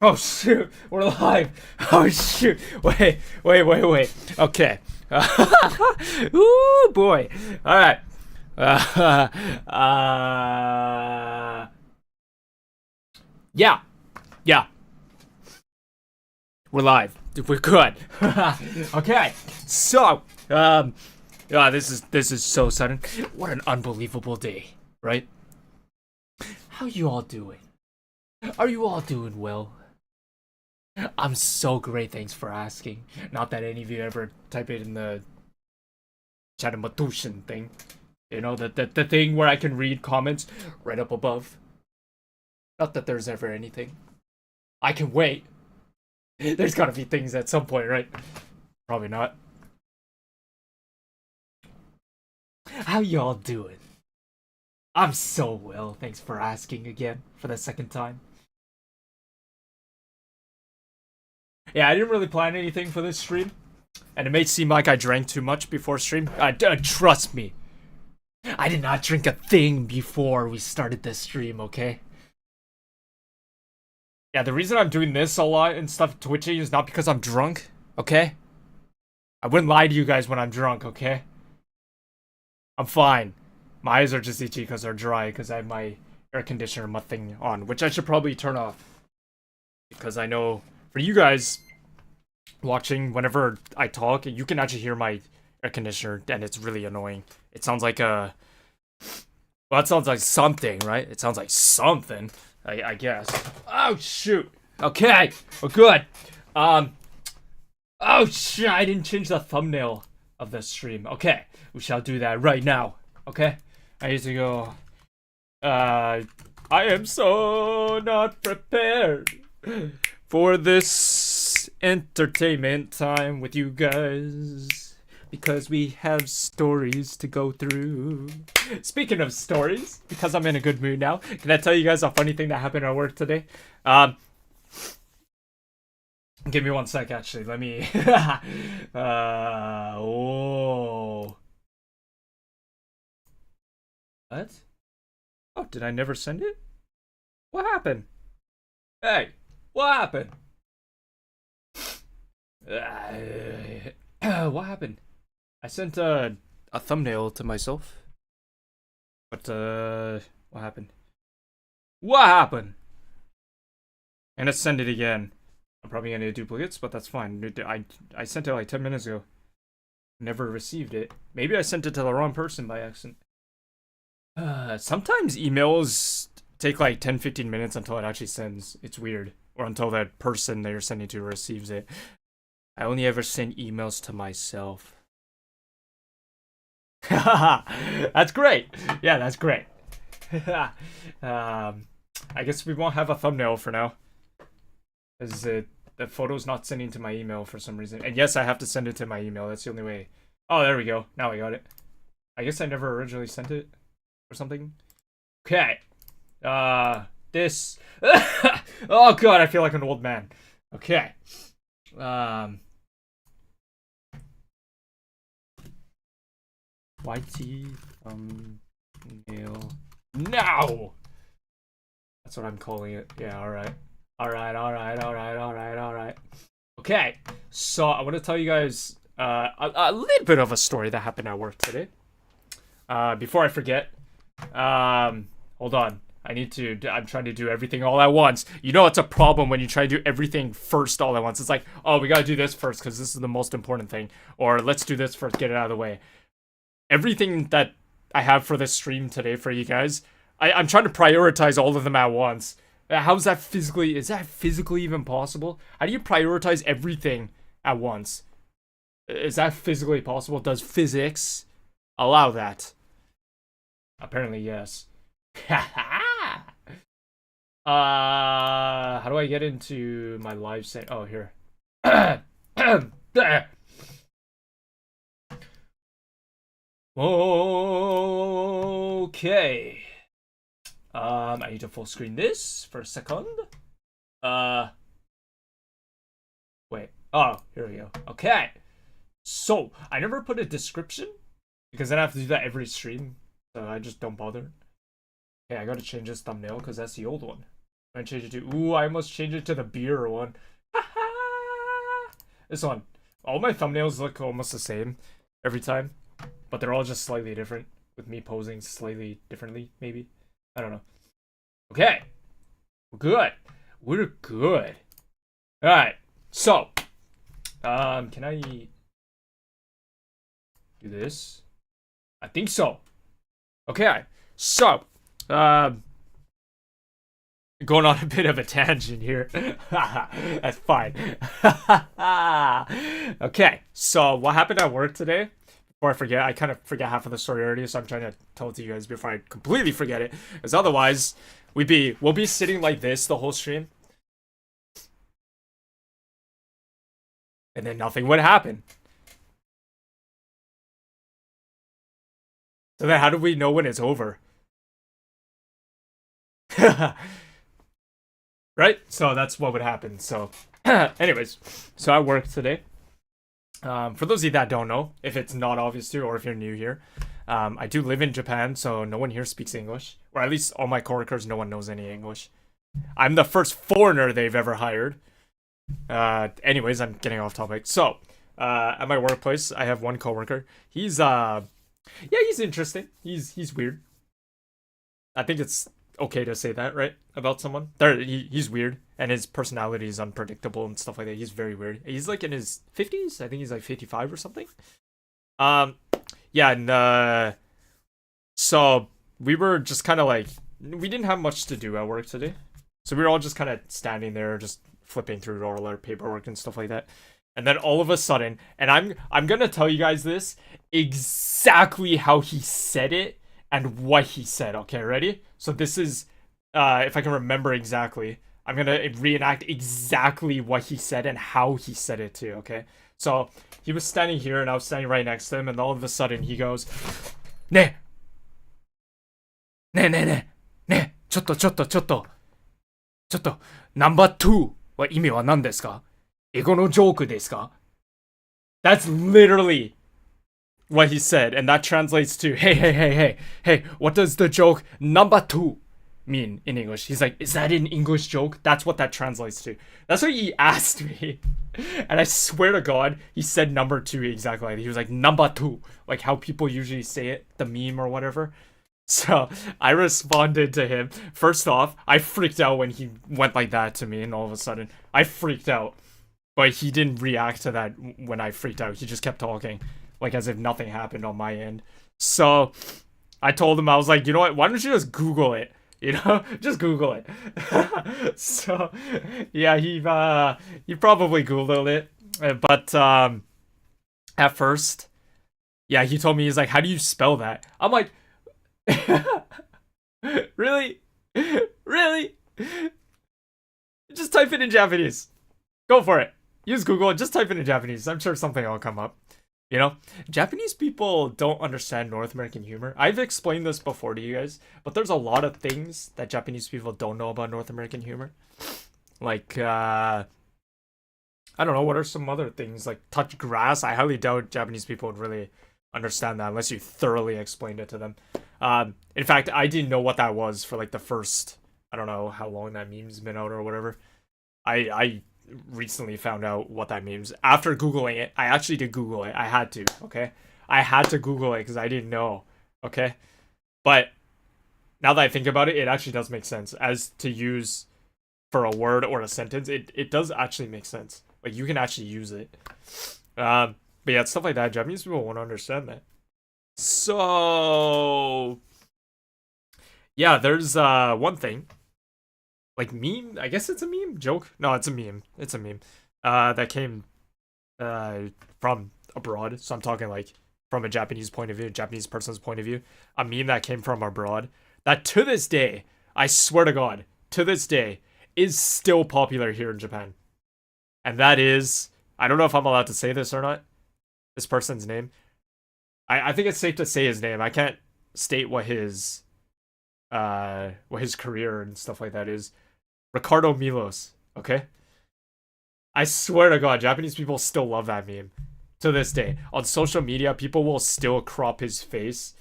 Oh shoot, we're live. Oh shoot. Wait. Okay. Ooh boy. All right. Uh, uh, yeah, yeah. We're live. We're good. Okay. So, this is so sudden. What an unbelievable day, right? How you all doing? Are you all doing well? I'm so great, thanks for asking. Not that any of you ever type it in the Chatamatushin thing. You know, the thing where I can read comments right up above. Not that there's ever anything. I can wait. There's gotta be things at some point, right? Probably not. How y'all doing? I'm so well, thanks for asking again for the second time. Yeah, I didn't really plan anything for this stream. And it may seem like I drank too much before stream. Trust me. I did not drink a thing before we started this stream, okay? Yeah, the reason I'm doing this a lot and stuff twitching is not because I'm drunk, okay? I wouldn't lie to you guys when I'm drunk, okay? I'm fine. My eyes are just itchy because they're dry because I have my air conditioner thing on, which I should probably turn off. Because I know for you guys watching, whenever I talk, you can actually hear my air conditioner, and it's really annoying. It sounds like a... Well, it sounds like something, right? It sounds like something, I guess. Oh, shoot. Okay, we're good. Oh, shit, I didn't change the thumbnail of the stream. Okay, we shall do that right now, okay? I need to go... I am so not prepared for this entertainment time with you guys, because we have stories to go through. Speaking of stories, because I'm in a good mood now, can I tell you guys a funny thing that happened at work today? Give me one sec, actually. Let me... oh. What? Oh, did I never send it? What happened? Hey, what happened? What happened? I sent a thumbnail to myself. But, what happened? What happened? I'm gonna send it again. I'm probably gonna do duplicates, but that's fine. I sent it like 10 minutes ago. Never received it. Maybe I sent it to the wrong person by accident. Sometimes emails take like 10-15 minutes until it actually sends. It's weird. Or until that person they're sending to receives it. I only ever send emails to myself. That's great. Yeah, that's great. I guess we won't have a thumbnail for now. Because the photo's not sending to my email for some reason. And yes, I have to send it to my email. That's the only way. Oh, there we go. Now I got it. I guess I never originally sent it. Or something. Okay. This. Oh god, I feel like an old man. Okay. YT thumbnail now. That's what I'm calling it. Yeah, alright. Alright. Okay. So I want to tell you guys a little bit of a story that happened at work today. Before I forget. Hold on. I'm trying to do everything all at once. You know it's a problem when you try to do everything first all at once. It's like, oh, we gotta do this first because this is the most important thing. Or let's do this first, get it out of the way. Everything that I have for this stream today for you guys, I'm trying to prioritize all of them at once. Is that physically even possible? How do you prioritize everything at once? Is that physically possible? Does physics allow that? Apparently, yes. How do I get into my live set? Oh, here. Okay. I need to full screen this for a second. Wait. Oh, here we go. Okay. So, I never put a description because then I have to do that every stream. So I just don't bother. Okay, I gotta change this thumbnail because that's the old one. I change it to. Ooh, I almost changed it to the beer one. This one. All my thumbnails look almost the same every time, but they're all just slightly different, with me posing slightly differently, maybe. I don't know. Okay. We're good. We're good. Alright. So. Can I do this? I think so. Okay. So. Going on a bit of a tangent here. That's fine. Okay, so what happened at work today? Before I forget, I kind of forget half of the story already, so I'm trying to tell it to you guys before I completely forget it. Because otherwise, we'll be sitting like this the whole stream. And then nothing would happen. So then how do we know when it's over? Right? So that's what would happen. So, anyways, so I work today. For those of you that don't know, if it's not obvious to, or if you're new here, I do live in Japan, so no one here speaks English, or at least all my coworkers, no one knows any English. I'm the first foreigner they've ever hired. Anyways, I'm getting off topic. So, at my workplace, I have one coworker. He's yeah, he's interesting. He's weird. I think it's okay to say that, right? About someone. He's weird, and his personality is unpredictable and stuff like that. He's very weird. He's like in his 50s. I think he's like 55 or something. Yeah, and so we were just kind of like, we didn't have much to do at work today, so we were all just kind of standing there, just flipping through all our paperwork and stuff like that. And then all of a sudden, and I'm gonna tell you guys this exactly how he said it and what he said. Okay, ready? So this is, if I can remember exactly, I'm gonna reenact exactly what he said and how he said it too. Okay, so he was standing here and I was standing right next to him, and all of a sudden he goes, "Ne, ne, ne, ne, ne, ちょっと、ちょっと、ちょっと、ちょっと、number two は意味は何ですか？英語のジョークですか?" That's literally what he said, and that translates to, hey, what does the joke number two mean in English? He's like, is that an English joke? That's what that translates to. That's what he asked me. And I swear to God, he said number two exactly. He was like, number two. Like how people usually say it, the meme or whatever. So I responded to him. First off, I freaked out when he went like that to me, and all of a sudden, I freaked out. But he didn't react to that when I freaked out. He just kept talking, like as if nothing happened on my end. So I told him, I was like, you know what? Why don't you just Google it? You know, just Google it. So yeah, he probably Googled it, but at first, yeah, he told me, he's like, how do you spell that? I'm like, really, really? Just type it in Japanese. Go for it. Use Google, just type it in Japanese. I'm sure something will come up. You know, Japanese people don't understand North American humor. I've explained this before to you guys, but there's a lot of things that Japanese people don't know about North American humor. Like, I don't know, what are some other things? Like touch grass. I highly doubt Japanese people would really understand that unless you thoroughly explained it to them. In fact, I didn't know what that was for like the first, I don't know how long that meme's been out or whatever. I recently found out what that means after Googling it. I actually did Google it. I had to, okay? I had to Google it because I didn't know, okay? But now that I think about it, it actually does make sense as to use for a word or a sentence. It does actually make sense. Like, you can actually use it. But yeah, stuff like that. Japanese people won't understand that. So yeah, there's one thing. Like meme, I guess it's a meme joke. No, it's a meme. It's a meme. That came from abroad. So I'm talking like from a Japanese point of view, Japanese person's point of view. A meme that came from abroad that to this day, I swear to God, to this day, is still popular here in Japan. And that is, I don't know if I'm allowed to say this or not. This person's name. I think it's safe to say his name. I can't state what his career and stuff like that is. Ricardo Milos, okay? I swear to God, Japanese people still love that meme. To this day. On social media, people will still crop his face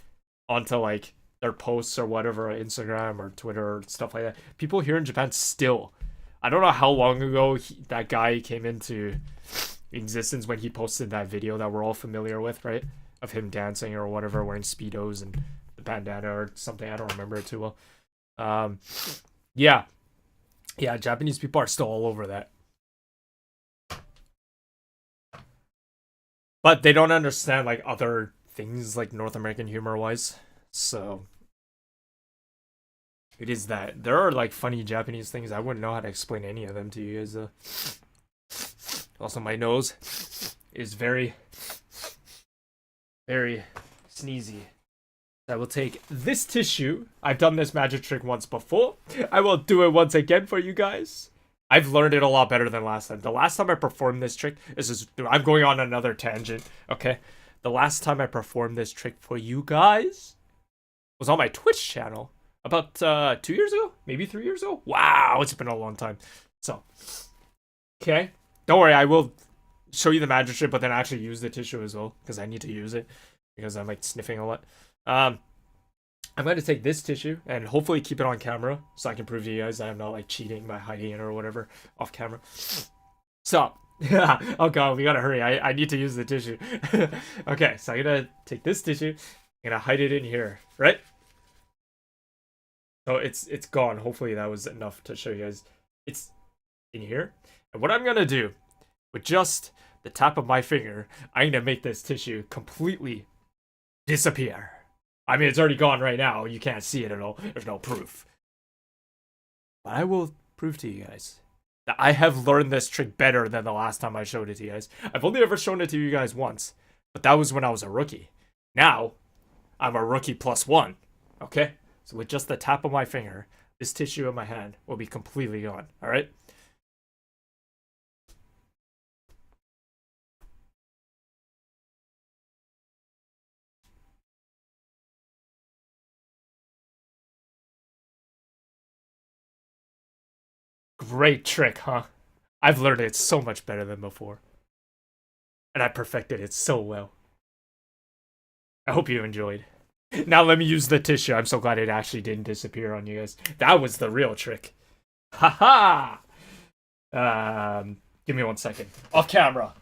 onto, like, their posts or whatever on Instagram or Twitter or stuff like that. People here in Japan still, I don't know how long ago that guy came into existence when he posted that video that we're all familiar with, right? Of him dancing or whatever, wearing Speedos and the bandana or something. I don't remember it too well. Yeah. Yeah, Japanese people are still all over that. But they don't understand like other things like North American humor wise. So it is that. There are like funny Japanese things. I wouldn't know how to explain any of them to you guys though. Also, my nose is very, very sneezy. I will take this tissue. I've done this magic trick once before. I will do it once again for you guys. I've learned it a lot better than last time. The last time I performed this trick, I'm going on another tangent, okay? The last time I performed this trick for you guys was on my Twitch channel about 2 years ago, maybe 3 years ago. Wow, it's been a long time. So, okay, don't worry, I will show you the magic trick, but then actually use the tissue as well because I need to use it because I'm like sniffing a lot. I'm going to take this tissue and hopefully keep it on camera so I can prove to you guys that I'm not like cheating by hiding it or whatever off camera. Stop. Oh god, we gotta hurry. I need to use the tissue. Okay, so I'm gonna take this tissue. I'm gonna hide it in here, right? So it's gone. Hopefully that was enough to show you guys. It's in here. And what I'm gonna do with just the tap of my finger, I'm gonna make this tissue completely disappear. I mean, it's already gone right now. You can't see it at all. There's no proof. But I will prove to you guys that I have learned this trick better than the last time I showed it to you guys. I've only ever shown it to you guys once, but that was when I was a rookie. Now, I'm a rookie +1, okay? So with just the tap of my finger, this tissue in my hand will be completely gone, all right? Great trick, huh? I've learned it so much better than before. And I perfected it so well. I hope you enjoyed. Now let me use the tissue. I'm so glad it actually didn't disappear on you guys. That was the real trick. Haha! Give me 1 second. Off camera.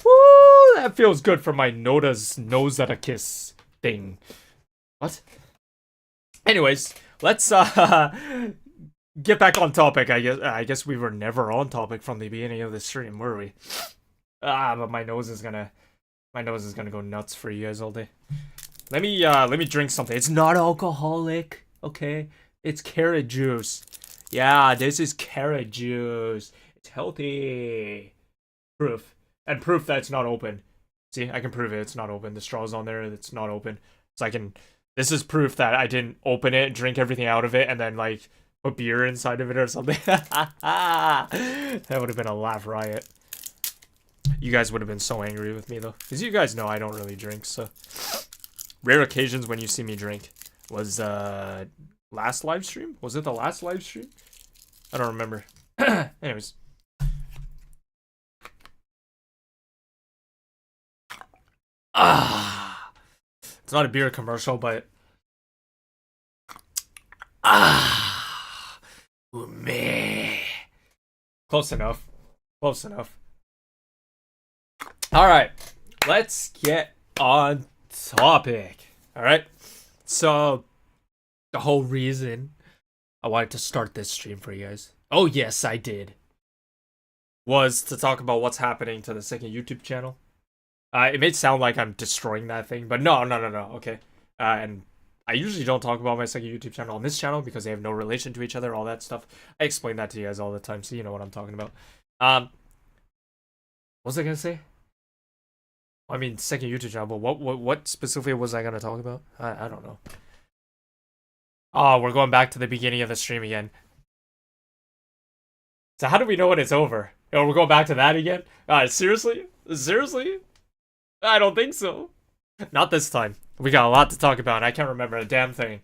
Woo! That feels good for my nose at a kiss thing. What? Anyways, let's get back on topic. I guess we were never on topic from the beginning of the stream, were we? But my nose is gonna go nuts for you guys all day. Let me drink something. It's not alcoholic, okay? It's carrot juice. Yeah, this is carrot juice. It's healthy. Proof. And proof that it's not open. See, I can prove it. It's not open. The straw's on there. It's not open. So I can... This is proof that I didn't open it, drink everything out of it, and then, like, put beer inside of it or something. That would have been a laugh riot. You guys would have been so angry with me, though. Because you guys know I don't really drink, so... Rare occasions when you see me drink. Was, last live stream? Was it the last live stream? I don't remember. Anyways. It's not a beer commercial, but meh. Close enough. Close enough. All right, let's get on topic. All right, so the whole reason I wanted to start this stream for you guys. Oh yes, I did. Was to talk about what's happening to the second YouTube channel. It may sound like I'm destroying that thing, but no, okay. And I usually don't talk about my second YouTube channel on this channel because they have no relation to each other, all that stuff. I explain that to you guys all the time, so you know what I'm talking about. What was I gonna say? I mean, second YouTube channel, but what specifically was I gonna talk about? I don't know. Oh, we're going back to the beginning of the stream again. So how do we know when it's over? Oh, we're going back to that again? Seriously? Seriously? I don't think so. Not this time. We got a lot to talk about, and I can't remember a damn thing.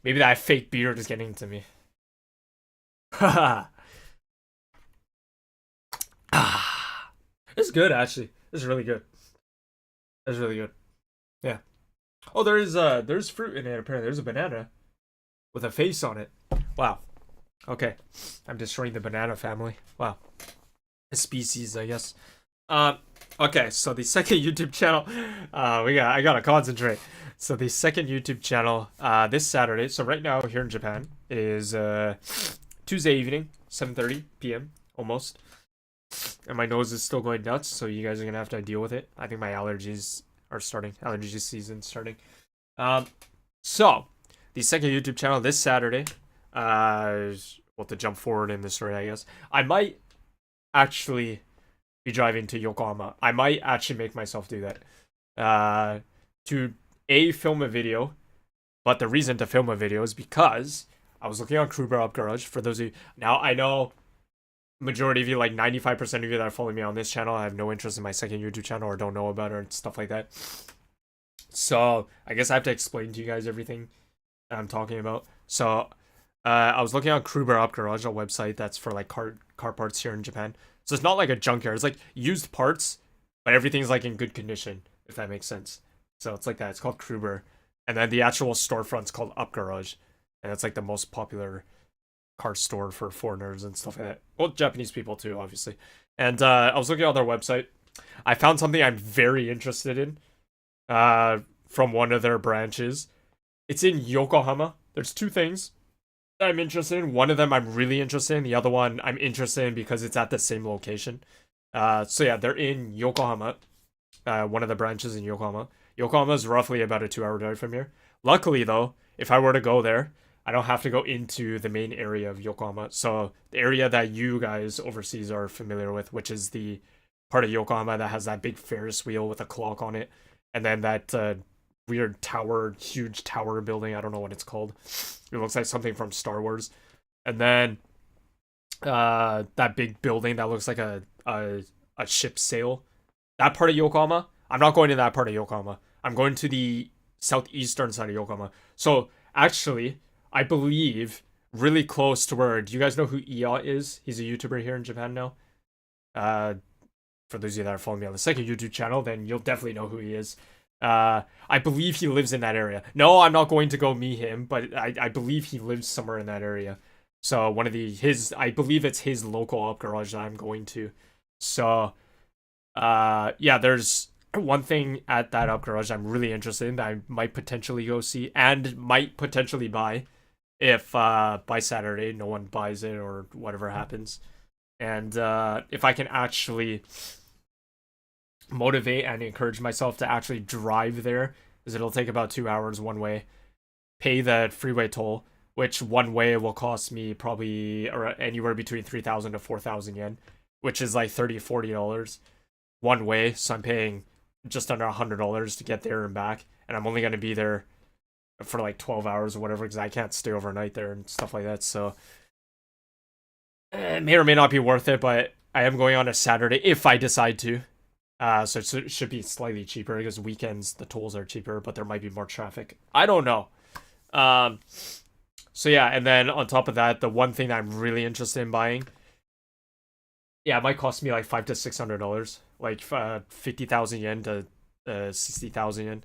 Maybe that fake beard is getting to me. Haha. Ah, it's good actually. This is really good. That's really good. Yeah. Oh, there's fruit in it apparently. There's a banana with a face on it. Wow. Okay. I'm destroying the banana family. Wow. A species, I guess. Um. Okay. So the second YouTube channel, I gotta concentrate. So the second YouTube channel, this Saturday. So right now here in Japan it is Tuesday evening, 7:30 p.m. almost. And my nose is still going nuts, so you guys are gonna have to deal with it. I think my allergies are starting. Allergy season starting. Um, so the second YouTube channel this Saturday. Well, to jump forward in the story, I guess I might actually be driving to Yokohama. I might actually make myself do that. To film a video, but the reason to film a video is because I was looking on Kruber Up Garage. For those of you now, I know majority of you, like 95% of you that are following me on this channel, I have no interest in my second YouTube channel or don't know about it or stuff like that. So I guess I have to explain to you guys everything that I'm talking about. So I was looking on Kruber Up Garage, a website that's for like car parts here in Japan. So it's not like a junkyard. It's like used parts, but everything's like in good condition, if that makes sense. So it's like that. It's called Kruber. And then the actual storefront's called Up Garage. And it's like the most popular car store for foreigners and stuff like that. Well, Japanese people too, obviously. And I was looking on their website. I found something I'm very interested in from one of their branches. It's in Yokohama. There's two things that I'm interested in. One of them I'm really interested in. The other one I'm interested in because it's at the same location. So yeah, they're in Yokohama. One of the branches in Yokohama. Yokohama is roughly about a 2-hour drive from here. Luckily though, if I were to go there, I don't have to go into the main area of Yokohama. So the area that you guys overseas are familiar with, which is the part of Yokohama that has that big Ferris wheel with a clock on it, and then that weird tower, huge tower building. I don't know what it's called. It looks like something from Star Wars. And then that big building that looks like a ship sail. That part of Yokohama. I'm not going to that part of Yokohama. I'm going to the southeastern side of Yokohama. So actually, I believe really close to where. Do you guys know who Iya is? He's a YouTuber here in Japan now. For those of you that are following me on the second YouTube channel, then you'll definitely know who he is. I believe he lives in that area. No, I'm not going to go meet him, but I believe he lives somewhere in that area. So one of I believe it's his local up garage that I'm going to. So, yeah, there's one thing at that up garage I'm really interested in that I might potentially go see and might potentially buy if by Saturday no one buys it or whatever happens. And if I can actually motivate and encourage myself to actually drive there, because it'll take about 2 hours one way, pay the freeway toll, which one way will cost me probably anywhere between 3,000 to 4,000 yen, which is like $30-40 one way. So I'm paying just under $100 to get there and back, and I'm only going to be there for like 12 hours or whatever because I can't stay overnight there and stuff like that. So it may or may not be worth it, but I am going on a Saturday if I decide to. So it should be slightly cheaper because weekends the tolls are cheaper, but there might be more traffic. I don't know. So yeah, and then on top of that, the one thing that I'm really interested in buying, yeah, it might cost me like $500 to $600, like 50,000 yen to 60,000 yen.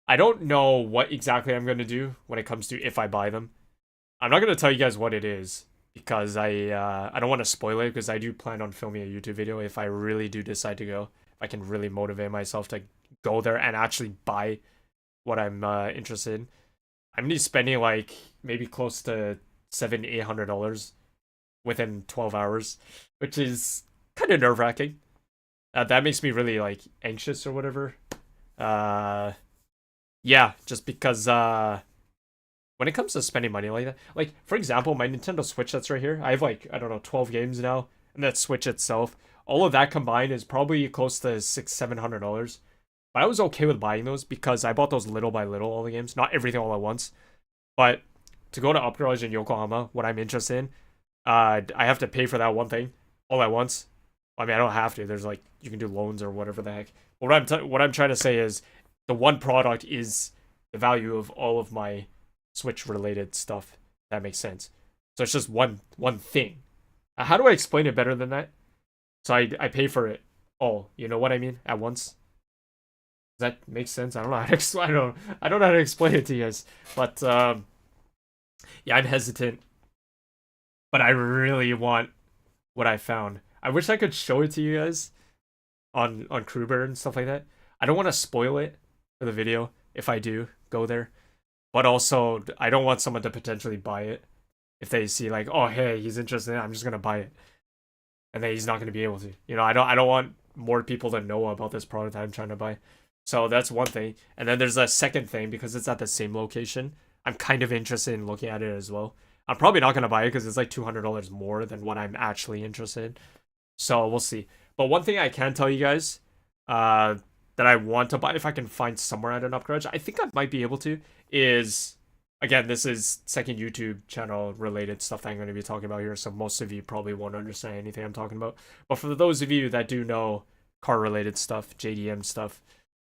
I don't know what exactly I'm gonna do when it comes to if I buy them. I'm not gonna tell you guys what it is because I don't want to spoil it because I do plan on filming a YouTube video if I really do decide to go. If I can really motivate myself to go there and actually buy what I'm interested in. I'm gonna be spending like maybe close to $700-800 within 12 hours, which is kind of nerve-wracking. That makes me really like anxious or whatever. Yeah, just because when it comes to spending money like that, like for example, my Nintendo Switch that's right here, I have like, I don't know, 12 games now, and that Switch itself, all of that combined is probably close to $600-700. But I was okay with buying those because I bought those little by little, all the games, not everything all at once. But to go to Up Garage in Yokohama, what I'm interested in, I have to pay for that one thing all at once. I mean, I don't have to. There's like, you can do loans or whatever the heck. What I'm trying to say is the one product is the value of all of my Switch related stuff. That makes sense. So it's just one thing. How do I explain it better than that? So I pay for it all. You know what I mean? At once. Does that make sense? I don't know how to explain. I don't know how to explain it to you guys. But yeah, I'm hesitant. But I really want what I found. I wish I could show it to you guys on Kruber and stuff like that. I don't want to spoil it for the video if I do go there. But also, I don't want someone to potentially buy it if they see like, oh hey, he's interested in it, I'm just gonna buy it, and then he's not gonna be able to. You know, I don't want more people to know about this product I'm trying to buy. So that's one thing. And then there's a second thing, because it's at the same location. I'm kind of interested in looking at it as well. I'm probably not gonna buy it because it's like $200 more than what I'm actually interested in. So we'll see. But one thing I can tell you guys, that I want to buy if I can find somewhere at an up garage, I think I might be able to, is, again, this is second YouTube channel related stuff that I'm going to be talking about here, so most of you probably won't understand anything I'm talking about. But for those of you that do know car related stuff, JDM stuff,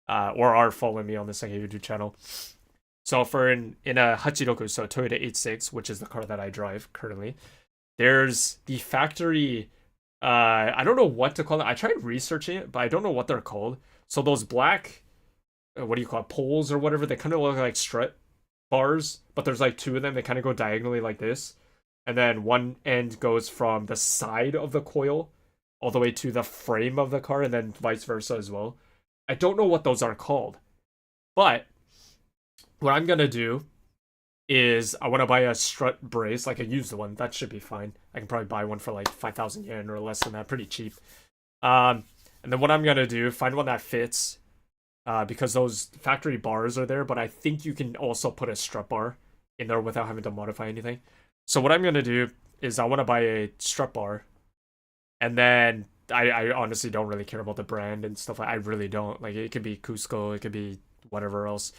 or are following me on the second YouTube channel, so for in a Hachiroku, so Toyota 86, which is the car that I drive currently, there's the factory, I don't know what to call it. I tried researching it, but I don't know what they're called. So those black, what do you call it, poles or whatever, they kind of look like strut bars, but there's like two of them. They kind of go diagonally like this. And then one end goes from the side of the coil all the way to the frame of the car, and then vice versa as well. I don't know what those are called. But what I'm going to do is I want to buy a strut brace, like a used one. That should be fine. I can probably buy one for like 5,000 yen or less than that, pretty cheap. And then what I'm going to do, find one that fits, because those factory bars are there, but I think you can also put a strut bar in there without having to modify anything. So what I'm going to do is I want to buy a strut bar, and then I honestly don't really care about the brand and stuff. I really don't. Like, it could be Cusco, it could be whatever else.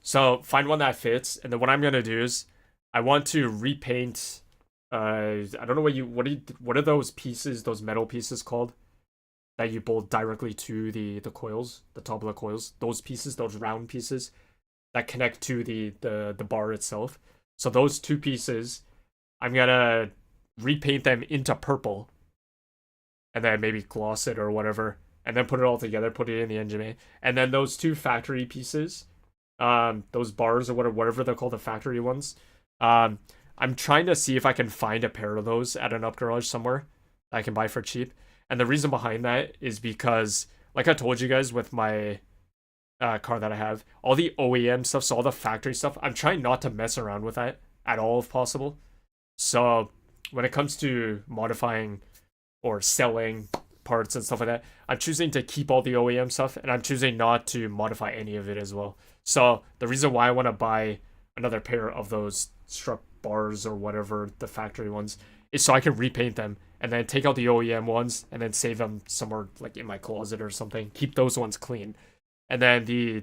So find one that fits, and then what I'm going to do is I want to repaint. I don't know what are those pieces, those metal pieces called, that you bolt directly to the coils, the top of the coils. Those pieces, those round pieces that connect to the bar itself. So those two pieces, I'm gonna repaint them into purple, and then maybe gloss it or whatever, and then put it all together, put it in the engine bay. And then those two factory pieces, those bars or whatever they're called, the factory ones, I'm trying to see if I can find a pair of those at an up garage somewhere that I can buy for cheap. And the reason behind that is because, like I told you guys with my car that I have, all the OEM stuff, so all the factory stuff, I'm trying not to mess around with that at all if possible. So when it comes to modifying or selling parts and stuff like that, I'm choosing to keep all the OEM stuff, and I'm choosing not to modify any of it as well. So the reason why I want to buy another pair of those strut bars or whatever, the factory ones, is so I can repaint them and then take out the OEM ones and then save them somewhere like in my closet or something. Keep those ones clean. And then the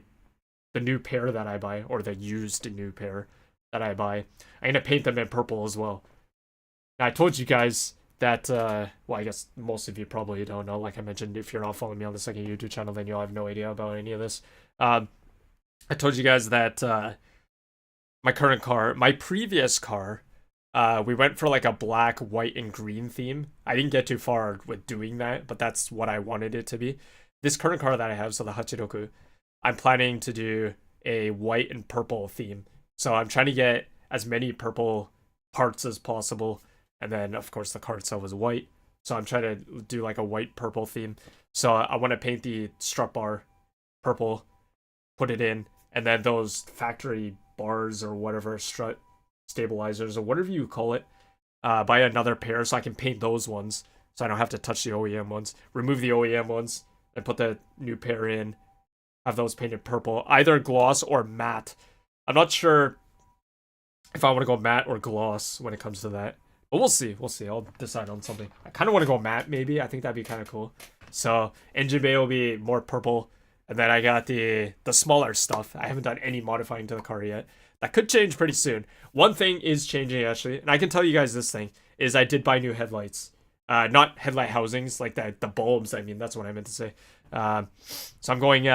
new pair that I buy, or the used new pair that I buy, I'm gonna paint them in purple as well. Now, I told you guys that, well, I guess most of you probably don't know. Like I mentioned, if you're not following me on the second YouTube channel, then you'll have no idea about any of this. I told you guys that my current car, my previous car, we went for like a black, white, and green theme. I didn't get too far with doing that, but that's what I wanted it to be. This current car that I have, so the Hachiroku, I'm planning to do a white and purple theme. So I'm trying to get as many purple parts as possible. And then, of course, the car itself is white. So I'm trying to do like a white-purple theme. So I want to paint the strut bar purple, put it in, and then those factory bars or whatever, strut stabilizers or whatever you call it, buy another pair so I can paint those ones so I don't have to touch the OEM ones. Remove the OEM ones and put the new pair in. Have those painted purple, either gloss or matte. I'm not sure if I want to go matte or gloss when it comes to that. But we'll see. We'll see. I'll decide on something. I kind of want to go matte, maybe. I think that'd be kind of cool. So engine bay will be more purple. And then I got the smaller stuff. I haven't done any modifying to the car yet. That could change pretty soon. One thing is changing, actually. And I can tell you guys this thing. Is I did buy new headlights. Not headlight housings, like the bulbs. I mean, that's what I meant to say. So I'm going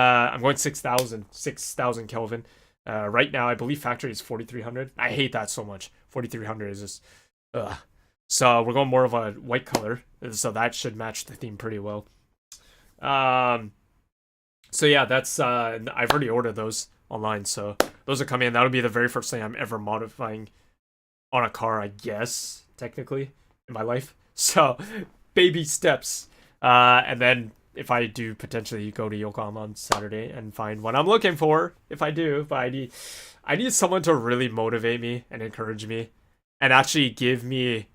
6,000 Kelvin. Right now, I believe factory is 4,300. I hate that so much. 4,300 is just... Ugh. So we're going more of a white color, so that should match the theme pretty well. So yeah, that's I've already ordered those online, so those are coming in. That'll be the very first thing I'm ever modifying on a car, I guess, technically, in my life. So baby steps. And then if I do potentially go to Yokohama on Saturday and find what I'm looking for, if I do, but I need someone to really motivate me and encourage me and actually give me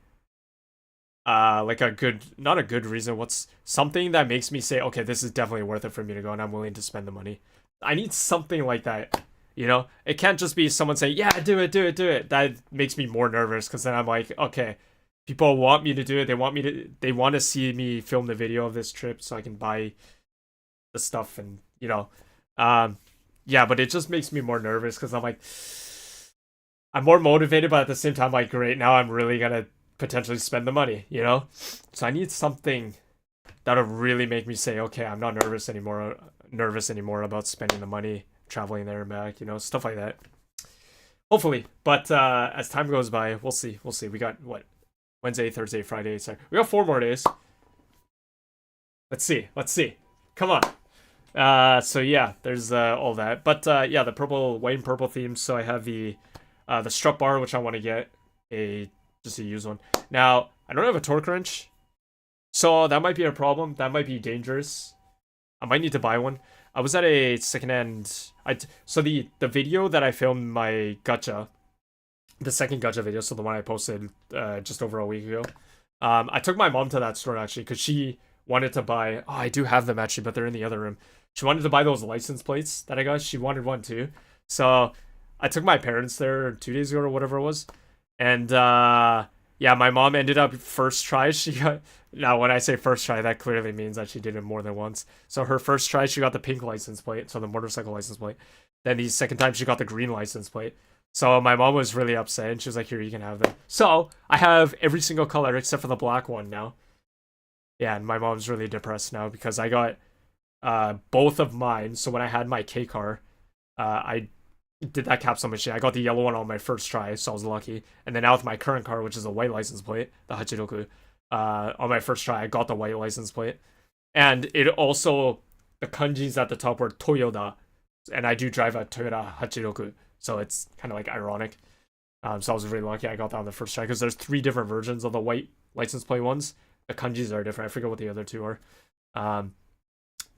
like a good, not a good reason, what's something that makes me say, okay, this is definitely worth it for me to go and I'm willing to spend the money. I need something like that, you know? It can't just be someone saying, yeah, do it, do it, do it. That makes me more nervous because then I'm like, okay, people want me to do it. They want to see me film the video of this trip so I can buy the stuff and, you know, yeah, but it just makes me more nervous because I'm like, I'm more motivated, but at the same time, like, great, now I'm really gonna potentially spend the money, you know? So I need something that'll really make me say, okay, I'm not nervous anymore about spending the money, traveling there and back, you know, stuff like that. Hopefully. But as time goes by, we'll see. We'll see. We got what? Wednesday, Thursday, Friday, Saturday. We got 4 more days. Let's see. Let's see. Come on. So yeah, there's all that. But yeah, the white and purple theme. So I have the strut bar, which I want to get just a used one. Now, I don't have a torque wrench, so that might be a problem. That might be dangerous. I might need to buy one. I was at a secondhand. So the video that I filmed my gacha, the second gacha video, so the one I posted just over a week ago. I took my mom to that store actually because she wanted to buy. Oh, I do have them actually, but they're in the other room. She wanted to buy those license plates that I got. She wanted one too. So I took my parents there 2 days ago or whatever it was. And yeah, my mom ended up first try. Now when I say first try, that clearly means that she did it more than once. So her first try, she got the pink license plate, so the motorcycle license plate. Then the second time, she got the green license plate. So my mom was really upset, and she was like, "Here, you can have them." So I have every single color except for the black one now. Yeah, and my mom's really depressed now because I got both of mine. So when I had my K car, I did that capsule machine. I got the yellow one on my first try, so I was lucky. And then now with my current car, which is a white license plate, the Hachiroku, on my first try, I got the white license plate. And it also, the kanjis at the top were Toyota, and I do drive a Toyota Hachiroku, so it's kind of like ironic. So I was really lucky I got that on the first try, because there's 3 different versions of the white license plate ones. The kanjis are different. I forget what the other 2 are.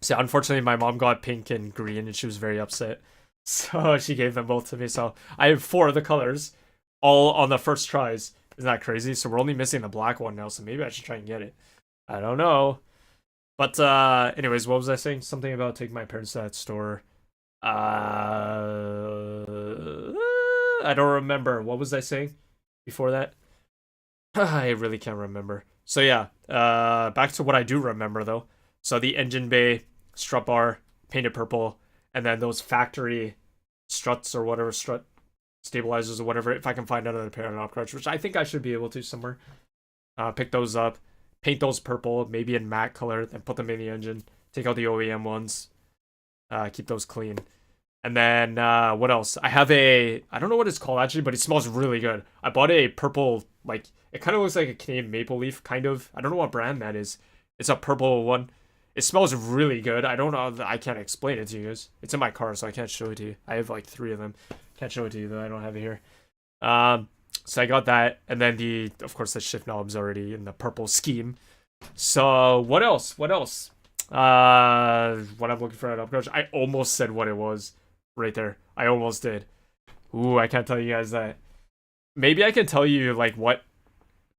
So unfortunately, my mom got pink and green, and she was very upset. So she gave them both to me. So I have 4 of the colors, all on the first tries. Isn't that crazy? So we're only missing the black one now, so maybe I should try and get it. I don't know. But anyways, what was I saying? Something about taking my parents to that store. I don't remember. What was I saying before that? I really can't remember. So yeah, back to what I do remember though. So the engine bay, strut bar, painted purple, and then those factory struts or whatever, strut stabilizers or whatever, if I can find another pair on Opcrunch, which I think I should be able to somewhere. Pick those up, paint those purple, maybe in matte color, then put them in the engine, take out the OEM ones, keep those clean. And then, what else? I have I don't know what it's called actually, but it smells really good. I bought a purple, like, it kind of looks like a Canadian maple leaf, kind of. I don't know what brand that is. It's a purple one. It smells really good. I don't know. I can't explain it to you guys. It's in my car, so I can't show it to you. I have like 3 of them. Can't show it to you though. I don't have it here. So I got that, and then of course, the shift knob's already in the purple scheme. So what else? What else? What I'm looking for at Upcrunch. I almost said what it was right there. I almost did. Ooh, I can't tell you guys that. Maybe I can tell you like what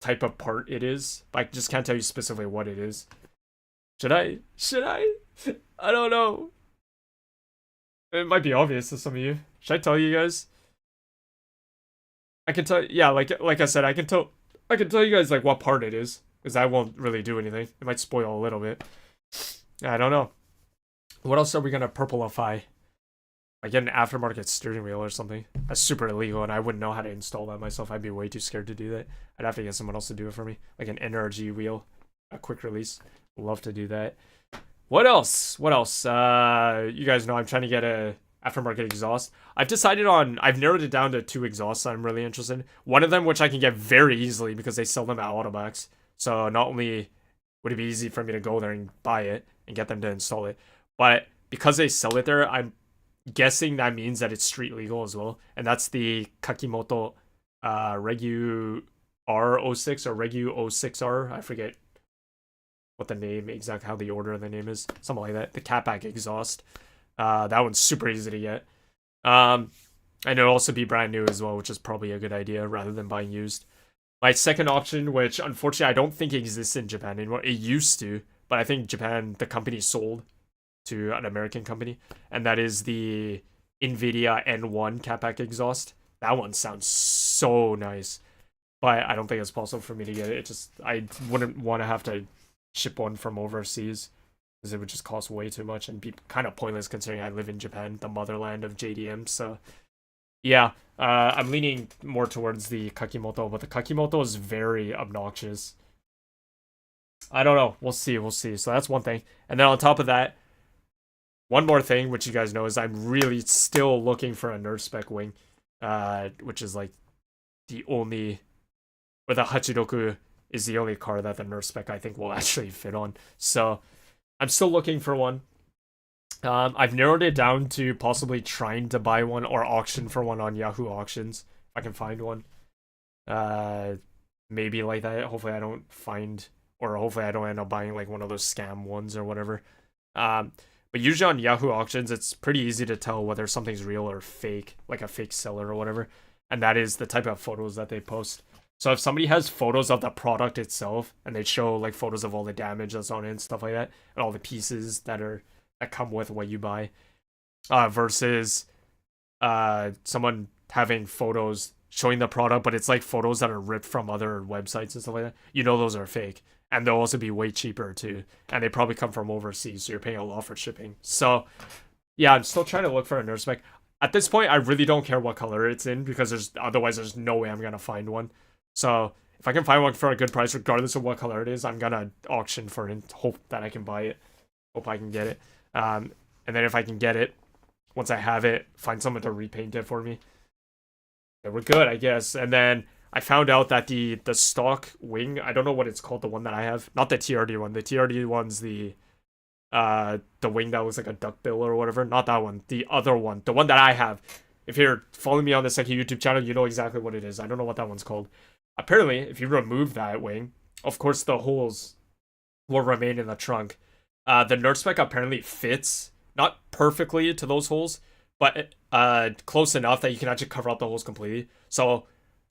type of part it is, but I just can't tell you specifically what it is. Should I? I don't know. It might be obvious to some of you. Should I tell you guys? I can tell. Yeah, like I said, I can tell you guys like what part it is, because I won't really do anything. It might spoil a little bit. I don't know. What else are we gonna purplify? Like get an aftermarket steering wheel or something. That's super illegal, and I wouldn't know how to install that myself. I'd be way too scared to do that. I'd have to get someone else to do it for me. Like an NRG wheel, a quick release. Love to do that. What else? You guys know I'm trying to get a aftermarket exhaust. I've narrowed it down to 2 exhausts I'm really interested in. One of them, which I can get very easily because they sell them at Automax. So not only would it be easy for me to go there and buy it and get them to install it, but because they sell it there, I'm guessing that means that it's street legal as well. And that's the Kakimoto Regu R06 or Regu 06R. I forget what the name, exactly how the order of the name is. Something like that. The catback exhaust. That one's super easy to get. And it'll also be brand new as well, which is probably a good idea rather than buying used. My second option, which unfortunately I don't think exists in Japan anymore. It used to, but I think Japan, the company sold to an American company. And that is the NVIDIA N1 catback exhaust. That one sounds so nice. But I don't think it's possible for me to get it. I wouldn't want to have to ship one from overseas, because it would just cost way too much and be kind of pointless considering I live in Japan, the motherland of JDM. So yeah, I'm leaning more towards the Kakimoto, but the Kakimoto is very obnoxious. I don't know. We'll see. So that's one thing. And then on top of that, one more thing, which you guys know, is I'm really still looking for a nerd spec wing, which is like the only, or the Hachiroku is the only car that the nerd spec I think will actually fit on. So I'm still looking for one. I've narrowed it down to possibly trying to buy one or auction for one on Yahoo Auctions if I can find one. Maybe like that. Hopefully I don't find, or hopefully I don't end up buying like one of those scam ones or whatever. But usually on Yahoo Auctions, it's pretty easy to tell whether something's real or fake, like a fake seller or whatever. And that is the type of photos that they post. So if somebody has photos of the product itself, and they show like photos of all the damage that's on it and stuff like that, and all the pieces that come with what you buy, versus someone having photos showing the product, but it's like photos that are ripped from other websites and stuff like that, you know those are fake. And they'll also be way cheaper too. And they probably come from overseas, so you're paying a lot for shipping. So yeah, I'm still trying to look for a nerd spec. At this point, I really don't care what color it's in, because otherwise there's no way I'm gonna find one. So if I can find one for a good price, regardless of what color it is, I'm gonna auction for it and hope that I can buy it. Hope I can get it. And then if I can get it, once I have it, find someone to repaint it for me. Then we're good, I guess. And then I found out that the stock wing, I don't know what it's called, the one that I have. Not the TRD one. The TRD one's the wing that looks like a duckbill or whatever. Not that one. The other one. The one that I have. If you're following me on the second YouTube channel, you know exactly what it is. I don't know what that one's called. Apparently, if you remove that wing, of course the holes will remain in the trunk. The nerd spec apparently fits, not perfectly to those holes, but close enough that you can actually cover up the holes completely. So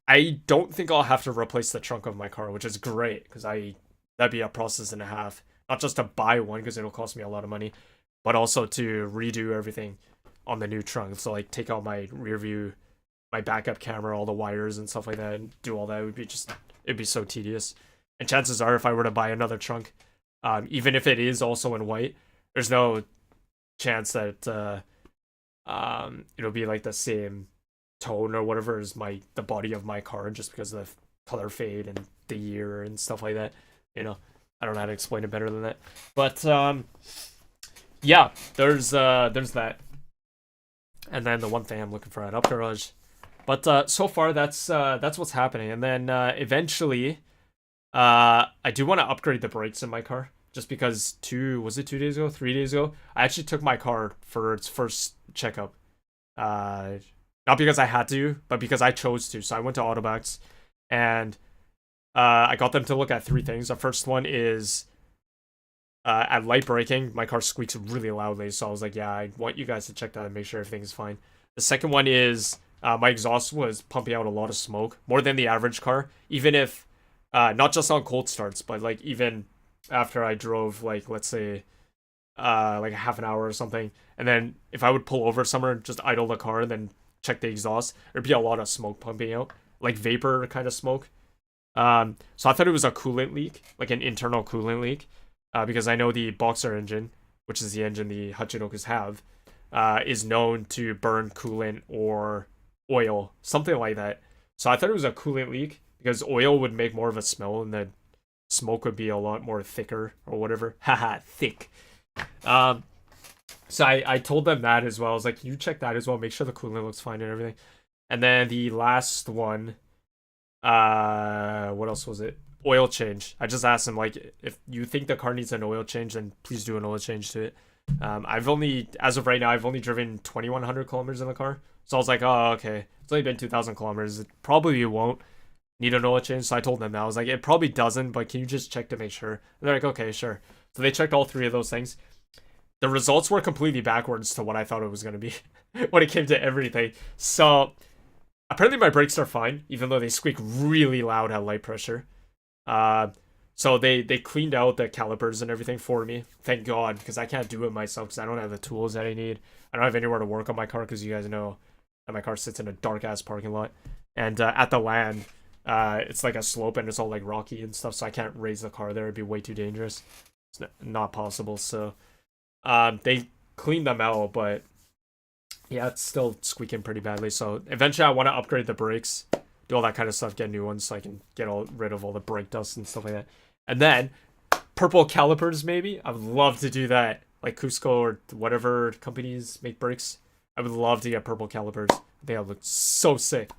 I don't think I'll have to replace the trunk of my car, which is great, because that'd be a process and a half. Not just to buy one, because it'll cost me a lot of money, but also to redo everything on the new trunk. So like take out my rear view, my backup camera, all the wires and stuff like that, and do all that. It'd be so tedious. And chances are, if I were to buy another trunk, even if it is also in white, there's no chance that it'll be like the same tone or whatever as the body of my car, just because of the color fade and the year and stuff like that. You know, I don't know how to explain it better than that. But yeah, there's that. And then the one thing I'm looking for at Up Garage. But so far that's what's happening. And then eventually I do want to upgrade the brakes in my car, just because 3 days ago, I actually took my car for its first checkup. Not because I had to, but because I chose to. So I went to Automax, and I got them to look at 3 things. The first one is at light braking, my car squeaks really loudly. So I was like, yeah, I want you guys to check that and make sure everything's fine. The second one is my exhaust was pumping out a lot of smoke, more than the average car. Even if, not just on cold starts, but like even after I drove, like let's say like a half an hour or something, and then if I would pull over somewhere and just idle the car and then check the exhaust, there'd be a lot of smoke pumping out, like vapor kind of smoke. So I thought it was a coolant leak, like an internal coolant leak, because I know the Boxer engine, which is the engine the Hachirokus have, is known to burn coolant or oil, something like that. So I thought it was a coolant leak, because oil would make more of a smell and the smoke would be a lot more thicker or whatever. Haha, thick. So I told them that as well. I was like, you check that as well. Make sure the coolant looks fine and everything. And then the last one, what else was it? Oil change. I just asked him like, if you think the car needs an oil change, then please do an oil change to it. I've only, as of right now, I've only driven 2,100 kilometers in the car. So I was like, oh, okay. It's only been 2,000 kilometers. It probably won't need an oil change. So I told them that. I was like, it probably doesn't, but can you just check to make sure? And they're like, okay, sure. So they checked all three of those things. The results were completely backwards to what I thought it was going to be when it came to everything. So apparently my brakes are fine, even though they squeak really loud at light pressure. So they cleaned out the calipers and everything for me. Thank God, because I can't do it myself because I don't have the tools that I need. I don't have anywhere to work on my car because you guys know that my car sits in a dark-ass parking lot. And at the land, it's like a slope and it's all like rocky and stuff, so I can't raise the car there. It'd be way too dangerous. It's not possible, so... they cleaned them out, but yeah, it's still squeaking pretty badly. So eventually I want to upgrade the brakes, do all that kind of stuff, get new ones so I can get rid of all the brake dust and stuff like that. And then purple calipers, maybe. I would love to do that. Like Cusco or whatever companies make brakes. I would love to get purple calipers. I think that looks so sick.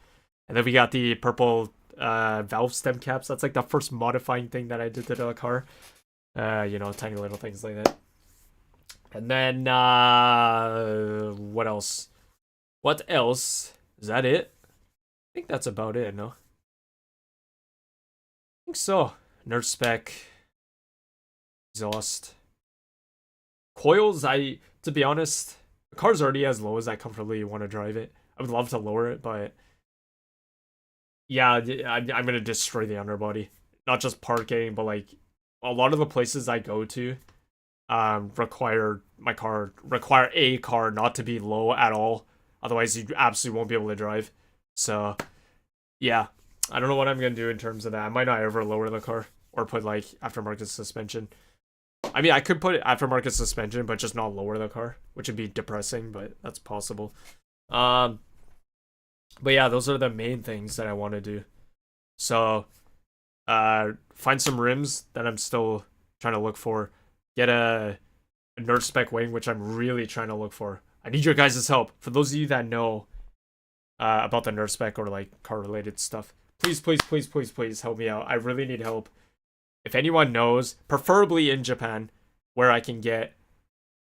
And then we got the purple valve stem caps. That's like the first modifying thing that I did to the car. You know, tiny little things like that. And then, what else? What else? Is that it? I think that's about it, no? I think so. Nerd spec. Exhaust. Coils, to be honest, the car's already as low as I comfortably want to drive it. I would love to lower it, but... yeah, I'm going to destroy the underbody. Not just parking, but like, a lot of the places I go to... require a car not to be low at all, otherwise you absolutely won't be able to drive. So yeah, I don't know what I'm gonna do in terms of that. I might not ever lower the car or put like aftermarket suspension. I mean, I could put aftermarket suspension but just not lower the car, which would be depressing, but that's possible. But yeah, those are the main things that I want to do. So find some rims that I'm still trying to look for. Get a nerd spec wing, which I'm really trying to look for. I need your guys' help. For those of you that know about the nerd spec or like car related stuff, please help me out. I really need help. If anyone knows, preferably in Japan, where I can get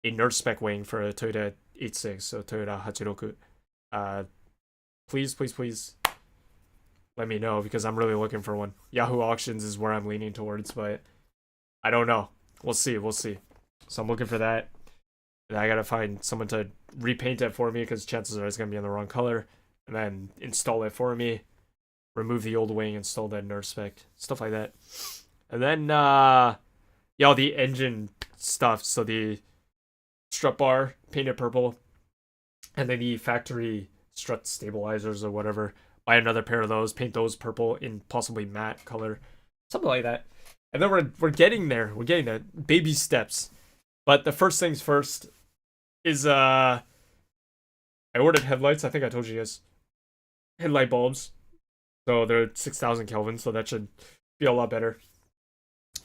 a nerd spec wing for a Toyota 86, so Toyota Hachiroku, please let me know, because I'm really looking for one. Yahoo Auctions is where I'm leaning towards, but I don't know. We'll see. So I'm looking for that. And I gotta find someone to repaint it for me, because chances are it's gonna be in the wrong color. And then install it for me. Remove the old wing, install that nerd spec. Stuff like that. And then, yeah, the engine stuff. So the strut bar, painted purple. And then the factory strut stabilizers or whatever. Buy another pair of those. Paint those purple in possibly matte color. Something like that. And then we're getting there. We're getting there. Baby steps. But the first things first is I ordered headlights. I think I told you guys. Headlight bulbs. So they're 6,000 Kelvin, so that should be a lot better.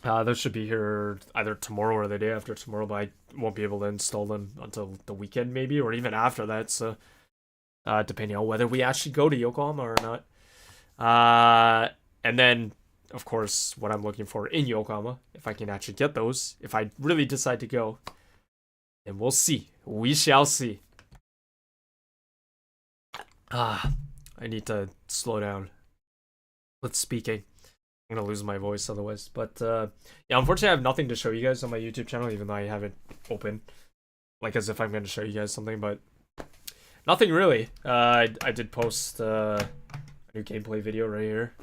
Those should be here either tomorrow or the day after tomorrow, but I won't be able to install them until the weekend maybe, or even after that. So depending on whether we actually go to Yokohama or not. And then of course, what I'm looking for in Yokohama, if I can actually get those, if I really decide to go, then we'll see. We shall see. I need to slow down with speaking. I'm gonna lose my voice otherwise. But yeah, unfortunately, I have nothing to show you guys on my YouTube channel, even though I have it open, like as if I'm gonna show you guys something, but nothing really. I did post a new gameplay video right here.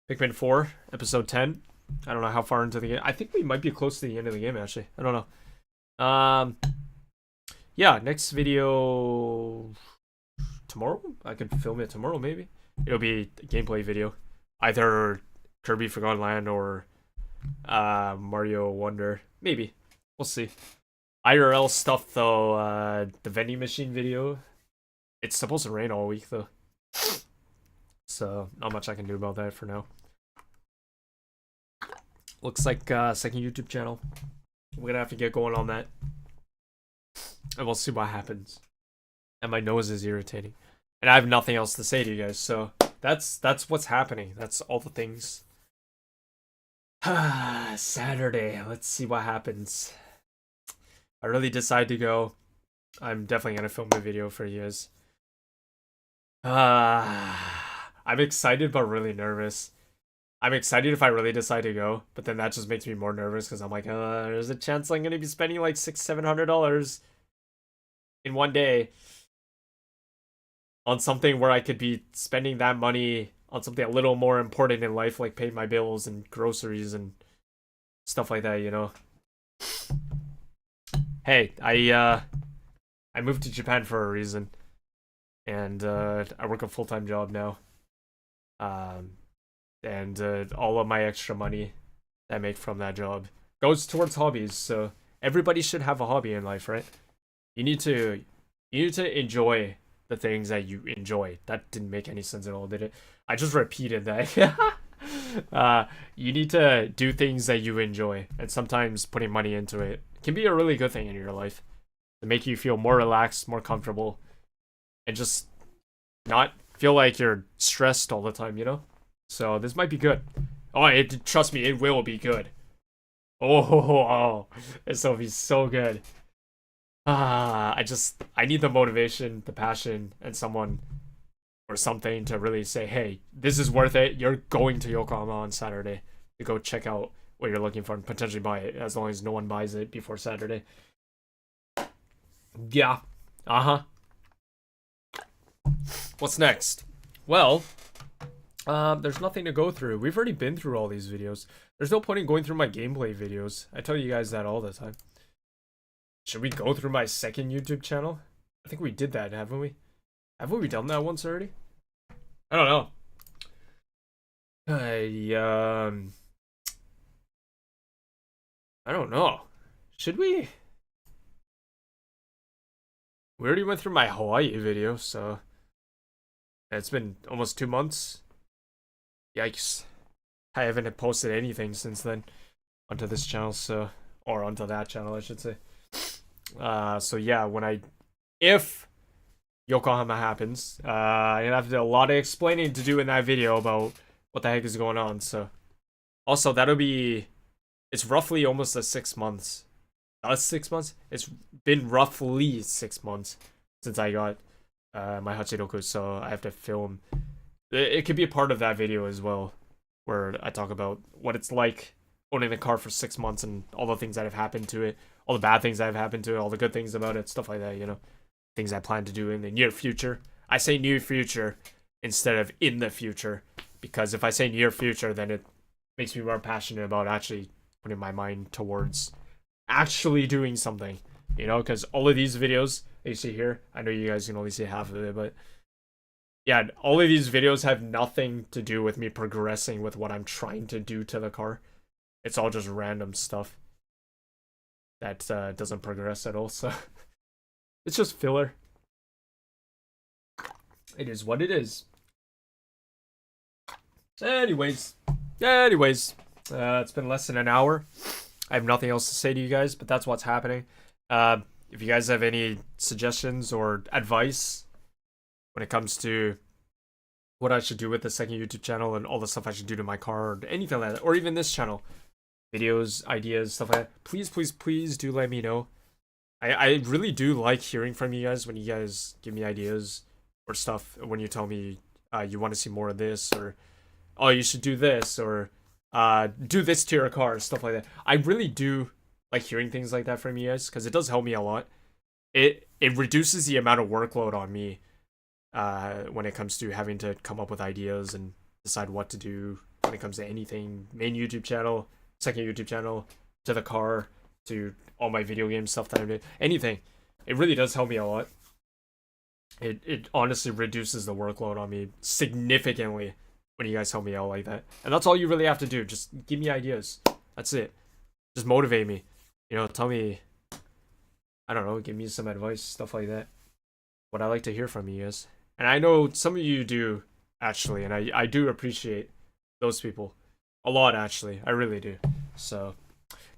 Pikmin 4, episode 10. I don't know how far into the game. I think we might be close to the end of the game, actually. I don't know. Yeah, next video tomorrow? I could film it tomorrow, maybe. It'll be a gameplay video. Either Kirby Forgotten Land or Mario Wonder. Maybe. We'll see. IRL stuff, though. The vending machine video. It's supposed to rain all week, though. So, not much I can do about that for now. Looks like second YouTube channel. We're gonna have to get going on that. and we'll see what happens. And my nose is irritating, and I have nothing else to say to you guys. So that's what's happening. That's all the things. Saturday. Let's see what happens. I really decide to go. I'm definitely gonna film a video for you guys. I'm excited but really nervous. I'm excited if I really decide to go, but then that just makes me more nervous because I'm like, there's a chance I'm gonna be spending like $600-700 in one day on something where I could be spending that money on something a little more important in life, like paying my bills and groceries and stuff like that, you know. Hey, I moved to Japan for a reason, and I work a full-time job now. And all of my extra money that I make from that job goes towards hobbies. So everybody should have a hobby in life, right? You need to enjoy the things that you enjoy. That didn't make any sense at all, did it? I just repeated that. You need to do things that you enjoy, and sometimes putting money into it can be a really good thing in your life to make you feel more relaxed, more comfortable, and just not feel like you're stressed all the time, you know? So this might be good. Oh, trust me, it will be good. Oh, this will be so good. I need the motivation, the passion, and someone or something to really say, hey, this is worth it. You're going to Yokohama on Saturday to go check out what you're looking for and potentially buy it, as long as no one buys it before Saturday. Yeah. What's next? Well, there's nothing to go through. We've already been through all these videos. There's no point in going through my gameplay videos. I tell you guys that all the time. Should we go through my second YouTube channel? I think we did that, haven't we? Haven't we done that once already? I don't know. I don't know. Should we? We already went through my Hawaii video, so it's been almost 2 months. Yikes. I haven't posted anything since then onto this channel, so, or onto that channel, I should say. So yeah, if Yokohama happens, I have a lot of explaining to do in that video about what the heck is going on. So also it's roughly almost 6 months. 6 months? It's been roughly 6 months since I got my Hachiroku, so I have to film. It could be a part of that video as well, where I talk about what it's like owning the car for 6 months and all the things that have happened to it, all the bad things that have happened to it, all the good things about it, stuff like that, you know. Things I plan to do in the near future. I say near future instead of in the future, because if I say near future, then it makes me more passionate about actually putting my mind towards actually doing something, you know, because all of these videos that you see here, I know you guys can only see half of it, but yeah, all of these videos have nothing to do with me progressing with what I'm trying to do to the car. It's all just random stuff that doesn't progress at all, so it's just filler. It is what it is. Anyways, it's been less than an hour. I have nothing else to say to you guys, but that's what's happening. If you guys have any suggestions or advice when it comes to what I should do with the second YouTube channel and all the stuff I should do to my car or anything like that, or even this channel, videos, ideas, stuff like that, please do let me know. I really do like hearing from you guys when you guys give me ideas or stuff, when you tell me you want to see more of this, or oh, you should do this, or do this to your car, stuff like that. I really do like hearing things like that from you guys, because it does help me a lot. It reduces the amount of workload on me when it comes to having to come up with ideas and decide what to do when it comes to anything. Main YouTube channel, second YouTube channel, to the car, to all my video game stuff that I'm doing. Anything. It really does help me a lot. It honestly reduces the workload on me significantly when you guys help me out like that. And that's all you really have to do. Just give me ideas. That's it. Just motivate me. You know, tell me, I don't know, give me some advice, stuff like that. What I like to hear from you guys. And I know some of you do, actually, and I do appreciate those people a lot, actually. I really do. So,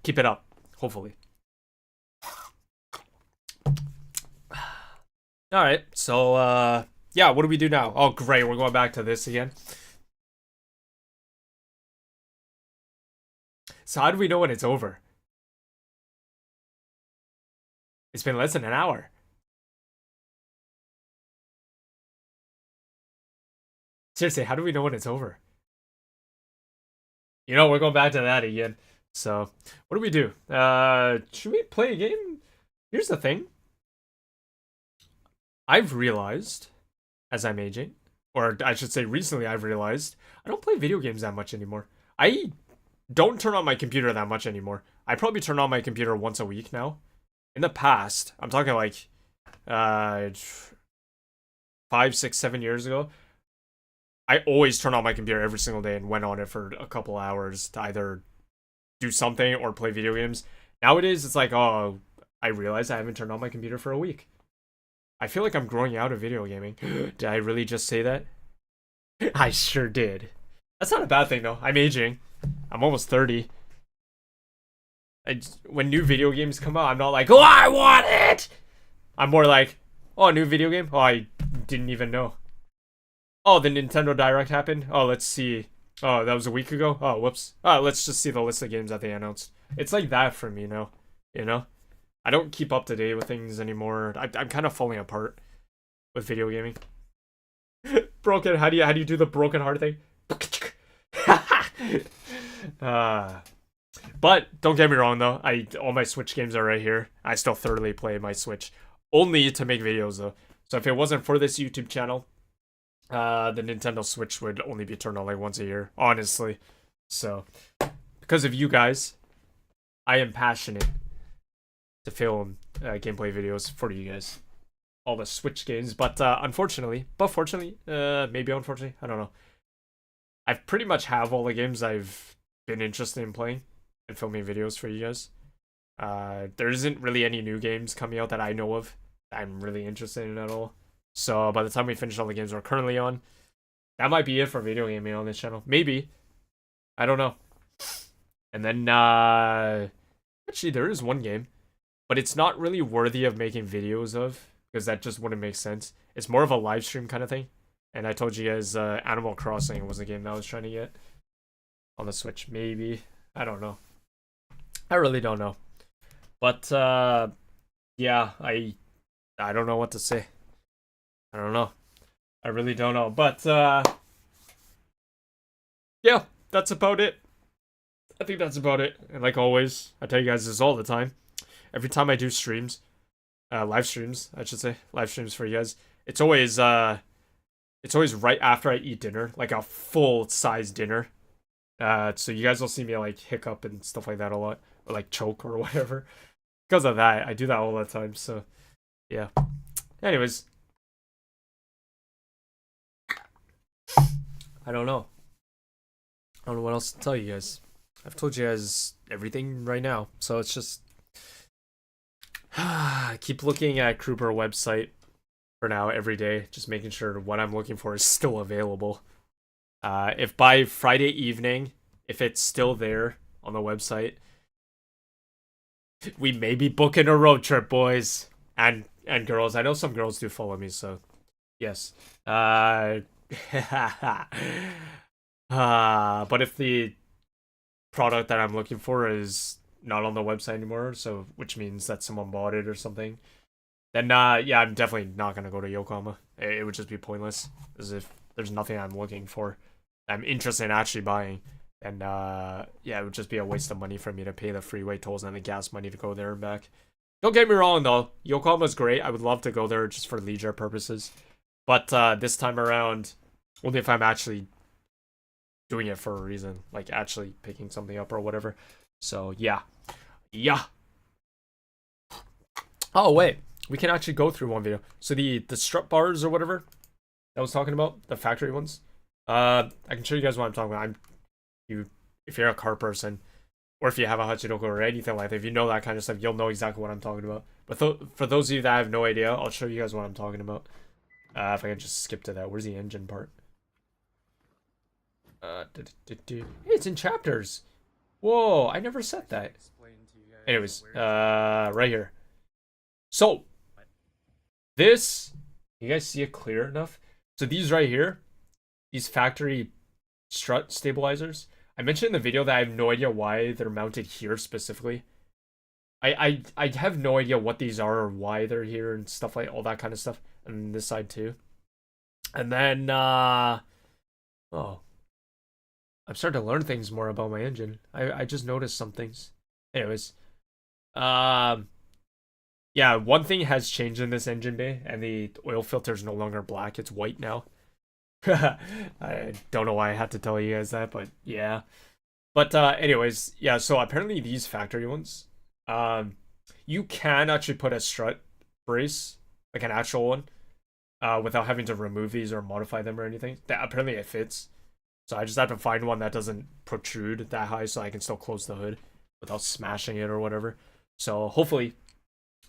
keep it up, hopefully. All right. So, yeah, what do we do now? Oh, great. We're going back to this again. So, how do we know when it's over? It's been less than an hour. Seriously, how do we know when it's over? We're going back to that again. So, what do we do? Should we play a game? Here's the thing. I've realized as I'm aging, or I should say recently I've realized I don't play video games that much anymore. I don't turn on my computer that much anymore. I probably turn on my computer once a week now. In the past, I'm talking like 5, 6, 7 years ago, I always turned on my computer every single day and went on it for a couple hours to either do something or play video games. Nowadays, it's like, oh, I realize I haven't turned on my computer for a week. I feel like I'm growing out of video gaming. Did I really just say that? I sure did. That's not a bad thing, though. I'm aging. I'm almost 30. When new video games come out, I'm not like, oh, I want it! I'm more like, oh, a new video game? Oh, I didn't even know. Oh, the Nintendo Direct happened? Oh, let's see. Oh, that was a week ago? Oh, whoops. Oh, let's just see the list of games that they announced. It's like that for me now, you know? I don't keep up to date with things anymore. I'm kind of falling apart with video gaming. Broken, how do you do the broken heart thing? But don't get me wrong though, all my Switch games are right here. I still thoroughly play my Switch. Only to make videos though. So if it wasn't for this YouTube channel, the Nintendo Switch would only be turned on like once a year, honestly. So, because of you guys, I am passionate to film gameplay videos for you guys. All the Switch games, but fortunately, maybe unfortunately, I don't know. I've pretty much have all the games I've been interested in playing and filming videos for you guys. There isn't really any new games coming out that I know of that I'm really interested in at all. So by the time we finish all the games we're currently on, that might be it for video gaming on this channel. Maybe. I don't know. And then, actually there is one game, but it's not really worthy of making videos of, because that just wouldn't make sense. It's more of a live stream kind of thing. And I told you guys, Animal Crossing was the game that I was trying to get on the Switch. Maybe. I don't know. I really don't know. But, yeah, I don't know what to say. I don't know. I really don't know. But, yeah, that's about it. I think that's about it. And like always, I tell you guys this all the time. Every time I do streams, live streams, I should say, live streams for you guys, it's always right after I eat dinner, like a full-size dinner. So you guys will see me like hiccup and stuff like that a lot, or like choke or whatever. Because of that, I do that all the time. So, yeah. Anyways, I don't know. I don't know what else to tell you guys. I've told you guys everything right now, so it's just keep looking at Kruper website for now every day, just making sure what I'm looking for is still available. If by Friday evening, if it's still there on the website, we may be booking a road trip, boys and girls. I know some girls do follow me, so yes. But if the product that I'm looking for is not on the website anymore, so which means that someone bought it or something, then yeah, I'm definitely not gonna go to Yokohama. It would just be pointless, as if there's nothing I'm looking for, I'm interested in actually buying. And yeah, it would just be a waste of money for me to pay the freeway tolls and the gas money to go there and back. Don't get me wrong though, Yokohama's great. I would love to go there just for leisure purposes. But this time around, only if I'm actually doing it for a reason, like actually picking something up or whatever. So yeah. Yeah. Oh wait, we can actually go through one video. So the strut bars or whatever that I was talking about, the factory ones. I can show you guys what I'm talking about. If you're a car person, or if you have a Hachinoku or anything like that, if you know that kind of stuff, you'll know exactly what I'm talking about. But for those of you that have no idea, I'll show you guys what I'm talking about. If I can just skip to that. Where's the engine part? Hey, it's in chapters. Whoa, I never said that. Anyways, right here. So, This, you guys see it clear enough? So these right here, these factory strut stabilizers. I mentioned in the video that I have no idea why they're mounted here specifically. I have no idea what these are or why they're here and stuff like all that kind of stuff. And this side too. And then oh, I'm starting to learn things more about my engine. I just noticed some things. Anyways, um yeah, one thing has changed in this engine bay, and the oil filter is no longer black, it's white now. I don't know why I had to tell you guys that, but yeah. But anyways, yeah, so apparently these factory ones, um, you can actually put a strut brace, like an actual one, without having to remove these or modify them or anything. That apparently it fits. So I just have to find one that doesn't protrude that high so I can still close the hood without smashing it or whatever. So hopefully,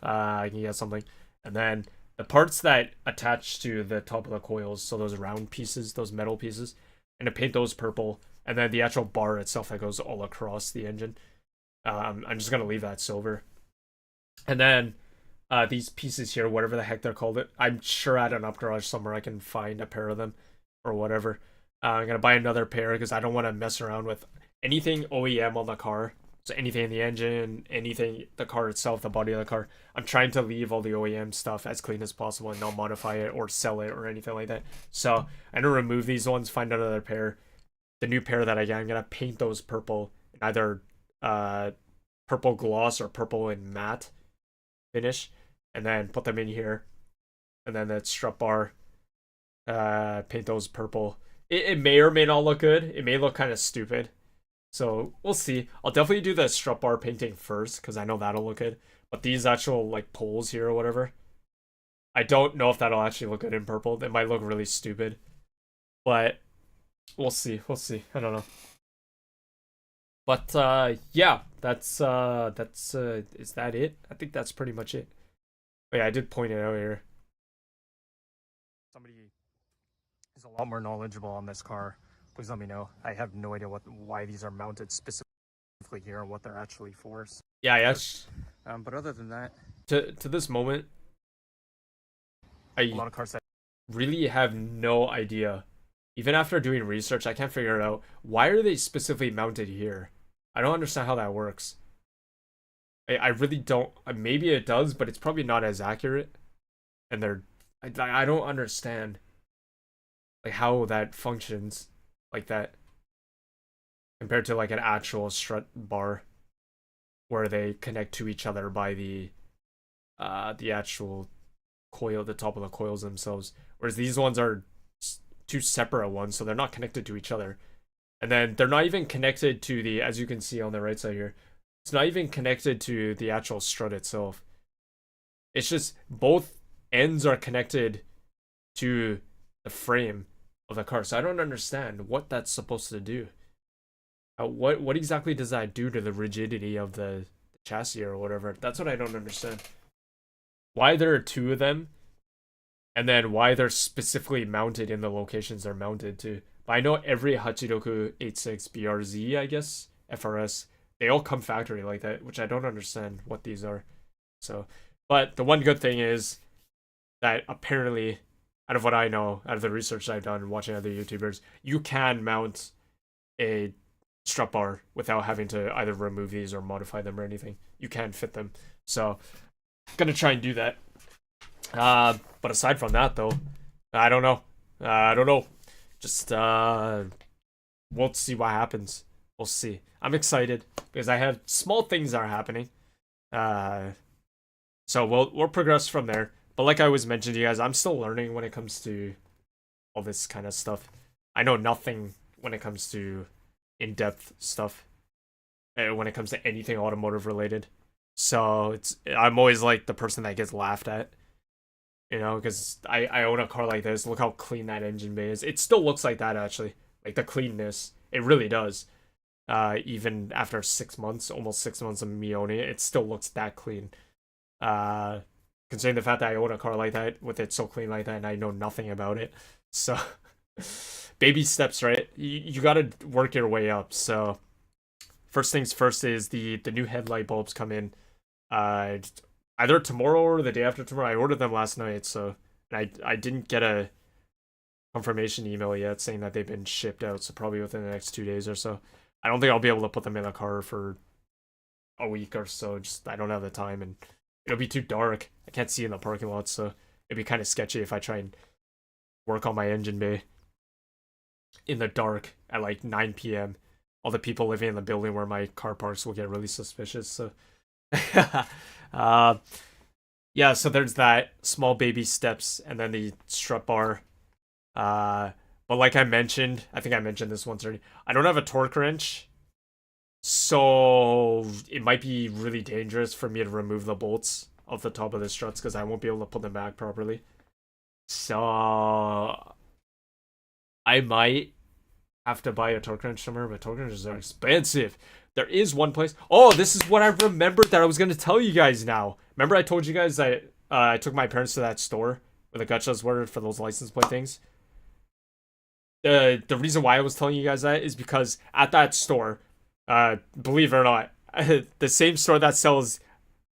I can get something. And then the parts that attach to the top of the coils, so those round pieces, those metal pieces, and to paint those purple. And then the actual bar itself that goes all across the engine. I'm just gonna leave that silver. And then these pieces here, whatever the heck they're called, I'm sure at an up garage somewhere I can find a pair of them or whatever. I'm gonna buy another pair because I don't want to mess around with anything OEM on the car. So anything in the engine, anything the car itself, the body of the car. I'm trying to leave all the OEM stuff as clean as possible and not modify it or sell it or anything like that. So I'm gonna remove these ones, find another pair. The new pair that I get, I'm gonna paint those purple in either purple gloss or purple and matte finish, and then put them in here. And then that strut bar, paint those purple. It may or may not look good. It may look kind of stupid. So we'll see. I'll definitely do the strut bar painting first because I know that'll look good. But these actual like poles here or whatever, I don't know if that'll actually look good in purple. It might look really stupid. But we'll see. We'll see. I don't know. But yeah, that's is that it? I think that's pretty much it. But yeah, I did point it out here. Somebody is a lot more knowledgeable on this car. Please let me know. I have no idea why these are mounted specifically here and what they're actually for. Yeah, yes. But other than that, to this moment, a lot of cars that really have no idea. Even after doing research, I can't figure it out. Why are they specifically mounted here? I don't understand how that works. I really don't. Maybe it does, but it's probably not as accurate. And I don't understand like how that functions like that compared to like an actual strut bar where they connect to each other by the actual coil, the top of the coils themselves. Whereas these ones are two separate ones, so they're not connected to each other. And then they're not even connected to the, as you can see on the right side here, it's not even connected to the actual strut itself. It's just both ends are connected to the frame of the car. So I don't understand what that's supposed to do. What exactly does that do to the rigidity of the chassis or whatever? That's what I don't understand. Why there are two of them, and then why they're specifically mounted in the locations they're mounted to. But I know every Hachiroku 86 BRZ, I guess, FRS, they all come factory like that, which I don't understand what these are. So, but the one good thing is that apparently, out of what I know, out of the research I've done watching other YouTubers, you can mount a strut bar without having to either remove these or modify them or anything. You can fit them. So, gonna try and do that. But aside from that, though, I don't know. I don't know. Just we'll see what happens. We'll see. I'm excited because I have small things that are happening. So we'll progress from there. But like I always mentioned to you guys, I'm still learning when it comes to all this kind of stuff. I know nothing when it comes to in-depth stuff. When it comes to anything automotive related. So I'm always like the person that gets laughed at. You know, because I own a car like this. Look how clean that engine bay is. It still looks like that, actually. Like, the cleanness. It really does. Even after 6 months, almost 6 months of me owning it, it still looks that clean. Considering the fact that I own a car like that, with it so clean like that, and I know nothing about it. So, baby steps, right? You gotta work your way up. So, first things first is the new headlight bulbs come in. either tomorrow or the day after tomorrow. I ordered them last night, so and I didn't get a confirmation email yet saying that they've been shipped out, so probably within the next 2 days or so. I don't think I'll be able to put them in the car for a week or so. Just I don't have the time, and it'll be too dark. I can't see in the parking lot, so it'd be kind of sketchy if I try and work on my engine bay in the dark at like 9 p.m. All the people living in the building where my car parks will get really suspicious. So, uh, yeah. So there's that small baby steps, and then the strut bar. But like I mentioned, I think I mentioned this once already. I don't have a torque wrench, so it might be really dangerous for me to remove the bolts off the top of the struts because I won't be able to put them back properly. So I might have to buy a torque wrench somewhere, but torque wrenches are expensive. There is one place. Oh, this is what I remembered that I was going to tell you guys now. Remember I told you guys that I took my parents to that store where the gachas were for those license plate things? The reason why I was telling you guys that is because at that store, believe it or not, the same store that sells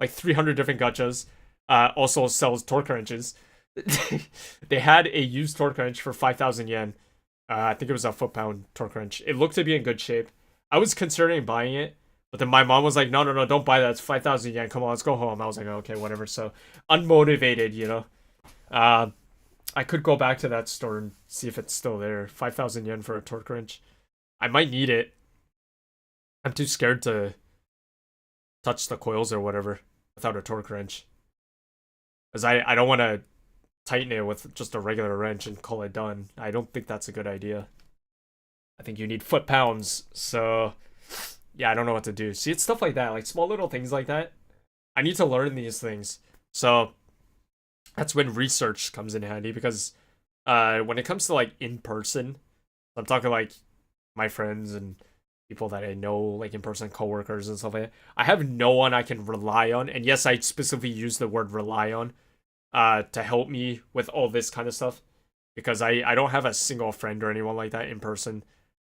like 300 different gachas also sells torque wrenches. They had a used torque wrench for 5,000 yen. I think it was a foot-pound torque wrench. It looked to be in good shape. I was considering buying it, but then my mom was like, no, don't buy that. It's 5,000 yen. Come on, let's go home. I was like, okay, whatever. So, unmotivated, you know. I could go back to that store and see if it's still there. 5,000 yen for a torque wrench. I might need it. I'm too scared to touch the coils or whatever without a torque wrench. Because I don't want to tighten it with just a regular wrench and call it done. I don't think that's a good idea. I think you need foot-pounds. So, yeah, I don't know what to do. See, it's stuff like that. Like, small little things like that. I need to learn these things. So, that's when research comes in handy. Because when it comes to, like, in-person, I'm talking, like, my friends and people that I know, like, in-person coworkers and stuff like that. I have no one I can rely on. And yes, I specifically use the word rely on. To help me with all this kind of stuff, because I don't have a single friend or anyone like that in person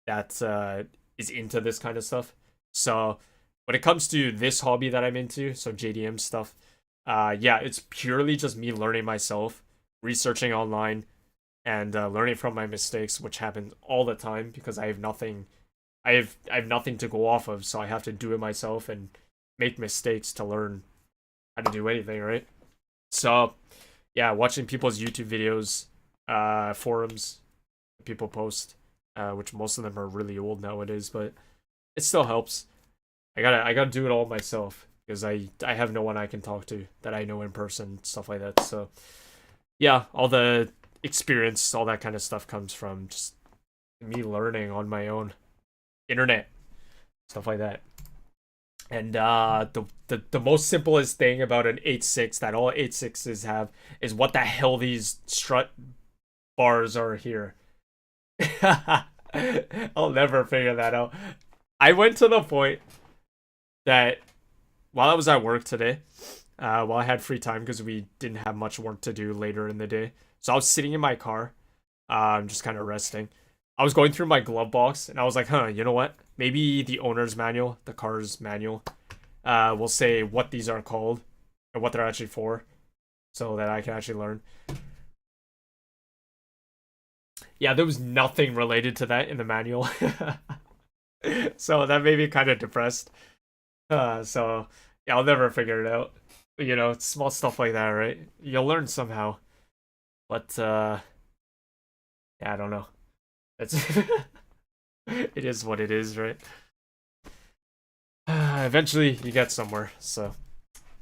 that is into this kind of stuff. So when it comes to this hobby that I'm into, so JDM stuff, yeah, it's purely just me learning myself, researching online, and learning from my mistakes, which happen all the time because I have nothing to go off of, so I have to do it myself and make mistakes to learn how to do anything, right? So, yeah, watching people's YouTube videos, forums, people post, which most of them are really old nowadays, but it still helps. I gotta do it all myself because I have no one I can talk to that I know in person, stuff like that. So, yeah, all the experience, all that kind of stuff comes from just me learning on my own, internet, stuff like that. And the most simplest thing about an 8.6 that all 8.6s have is what the hell these strut bars are here. I'll never figure that out. I went to the point that while I was at work today, while I had free time because we didn't have much work to do later in the day, so I was sitting in my car, just kind of resting. I was going through my glove box and I was like, you know what? Maybe the owner's manual, the car's manual, will say what these are called and what they're actually for so that I can actually learn. Yeah, there was nothing related to that in the manual. So that made me kind of depressed. So, yeah, I'll never figure it out. You know, it's small stuff like that, right? You'll learn somehow. But, yeah, I don't know. It's it is what it is, right? Eventually, you get somewhere. So,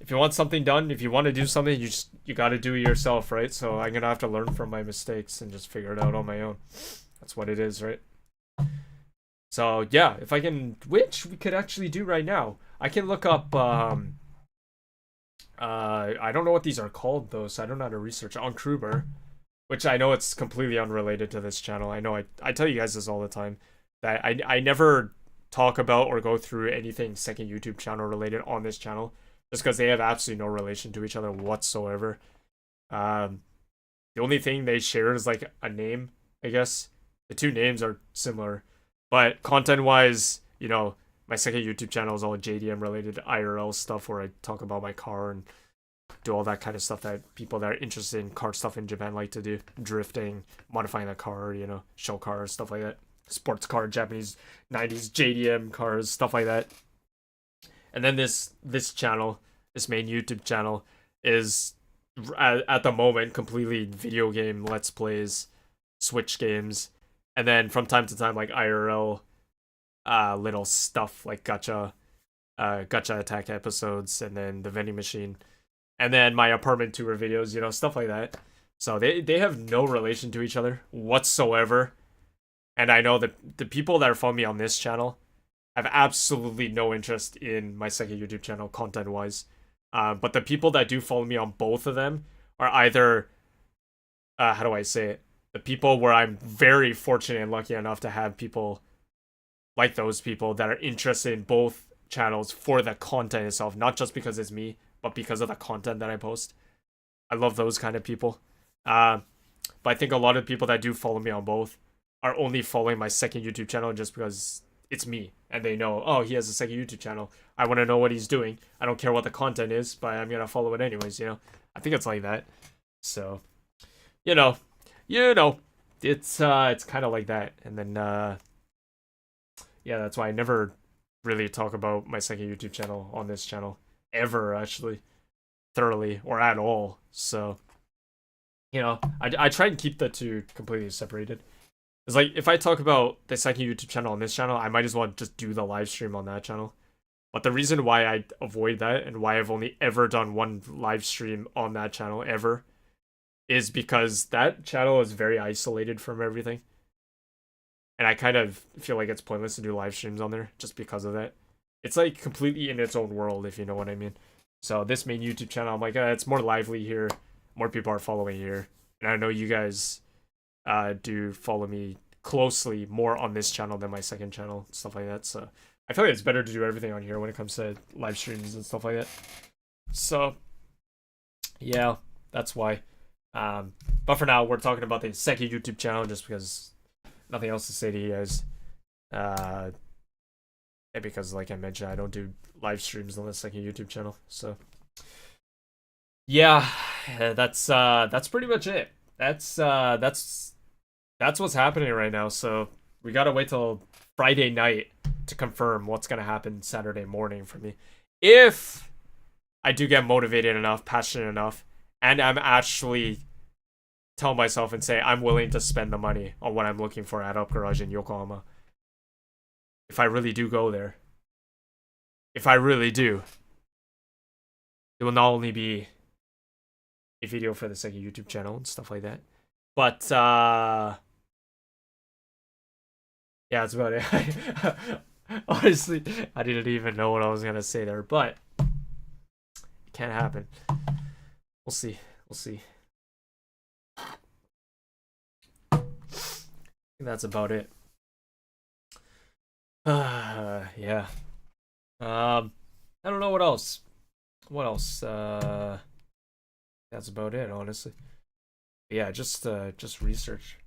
if you want something done, if you want to do something, you got to do it yourself, right? So I'm gonna have to learn from my mistakes and just figure it out on my own. That's what it is, right? So yeah, if I can, which we could actually do right now, I can look up. I don't know what these are called though, so I don't know how to research on Kruber. Which I know it's completely unrelated to this channel. I know I tell you guys this all the time. That I never talk about or go through anything second YouTube channel related on this channel. Just because they have absolutely no relation to each other whatsoever. The only thing they share is like a name, I guess. The two names are similar. But content-wise, you know, my second YouTube channel is all JDM related IRL stuff where I talk about my car and do all that kind of stuff that people that are interested in car stuff in Japan like to do. Drifting, modifying the car, show cars, stuff like that. Sports car, Japanese 90s JDM cars, stuff like that. And then this channel, this main YouTube channel, is at the moment completely video game let's plays, Switch games, and then from time to time like IRL little stuff like gacha attack episodes, and then the vending machine, and then my apartment tour videos, stuff like that. So they have no relation to each other whatsoever. And I know that the people that are following me on this channel have absolutely no interest in my second YouTube channel content wise. But the people that do follow me on both of them are either, how do I say it? The people where I'm very fortunate and lucky enough to have people like those people that are interested in both channels for the content itself, not just because it's me, but because of the content that I post. I love those kind of people. But I think a lot of people that do follow me on both are only following my second YouTube channel just because it's me, and they know, oh, he has a second YouTube channel. I want to know what he's doing. I don't care what the content is, but I'm gonna follow it anyways. I think it's like that. So, you know, it's kind of like that. And then, yeah, that's why I never really talk about my second YouTube channel on this channel ever, actually, thoroughly or at all. So, I try and keep the two completely separated. It's like, if I talk about the second YouTube channel on this channel, I might as well just do the live stream on that channel. But the reason why I avoid that, and why I've only ever done one live stream on that channel ever, is because that channel is very isolated from everything. And I kind of feel like it's pointless to do live streams on there just because of that. It's like completely in its own world, if you know what I mean. So this main YouTube channel, I'm like, it's more lively here. More people are following here. And I know you guys do follow me closely more on this channel than my second channel, stuff like that. So I feel like it's better to do everything on here when it comes to live streams and stuff like that. So yeah, that's why. But for now, we're talking about the second YouTube channel just because nothing else to say to you guys. And because, like I mentioned, I don't do live streams on the second YouTube channel. So yeah, that's pretty much it. That's what's happening right now. So we gotta wait till Friday night to confirm what's gonna happen Saturday morning for me. If I do get motivated enough, passionate enough, and I'm actually tell myself and say I'm willing to spend the money on what I'm looking for at Up Garage in Yokohama. If I really do go there. If I really do. It will not only be a video for the second YouTube channel and stuff like that, but yeah, that's about it. Honestly, I didn't even know what I was gonna say there, but it can't happen. We'll see. I think that's about it. Yeah. I don't know what else. That's about it, honestly. Yeah, just research.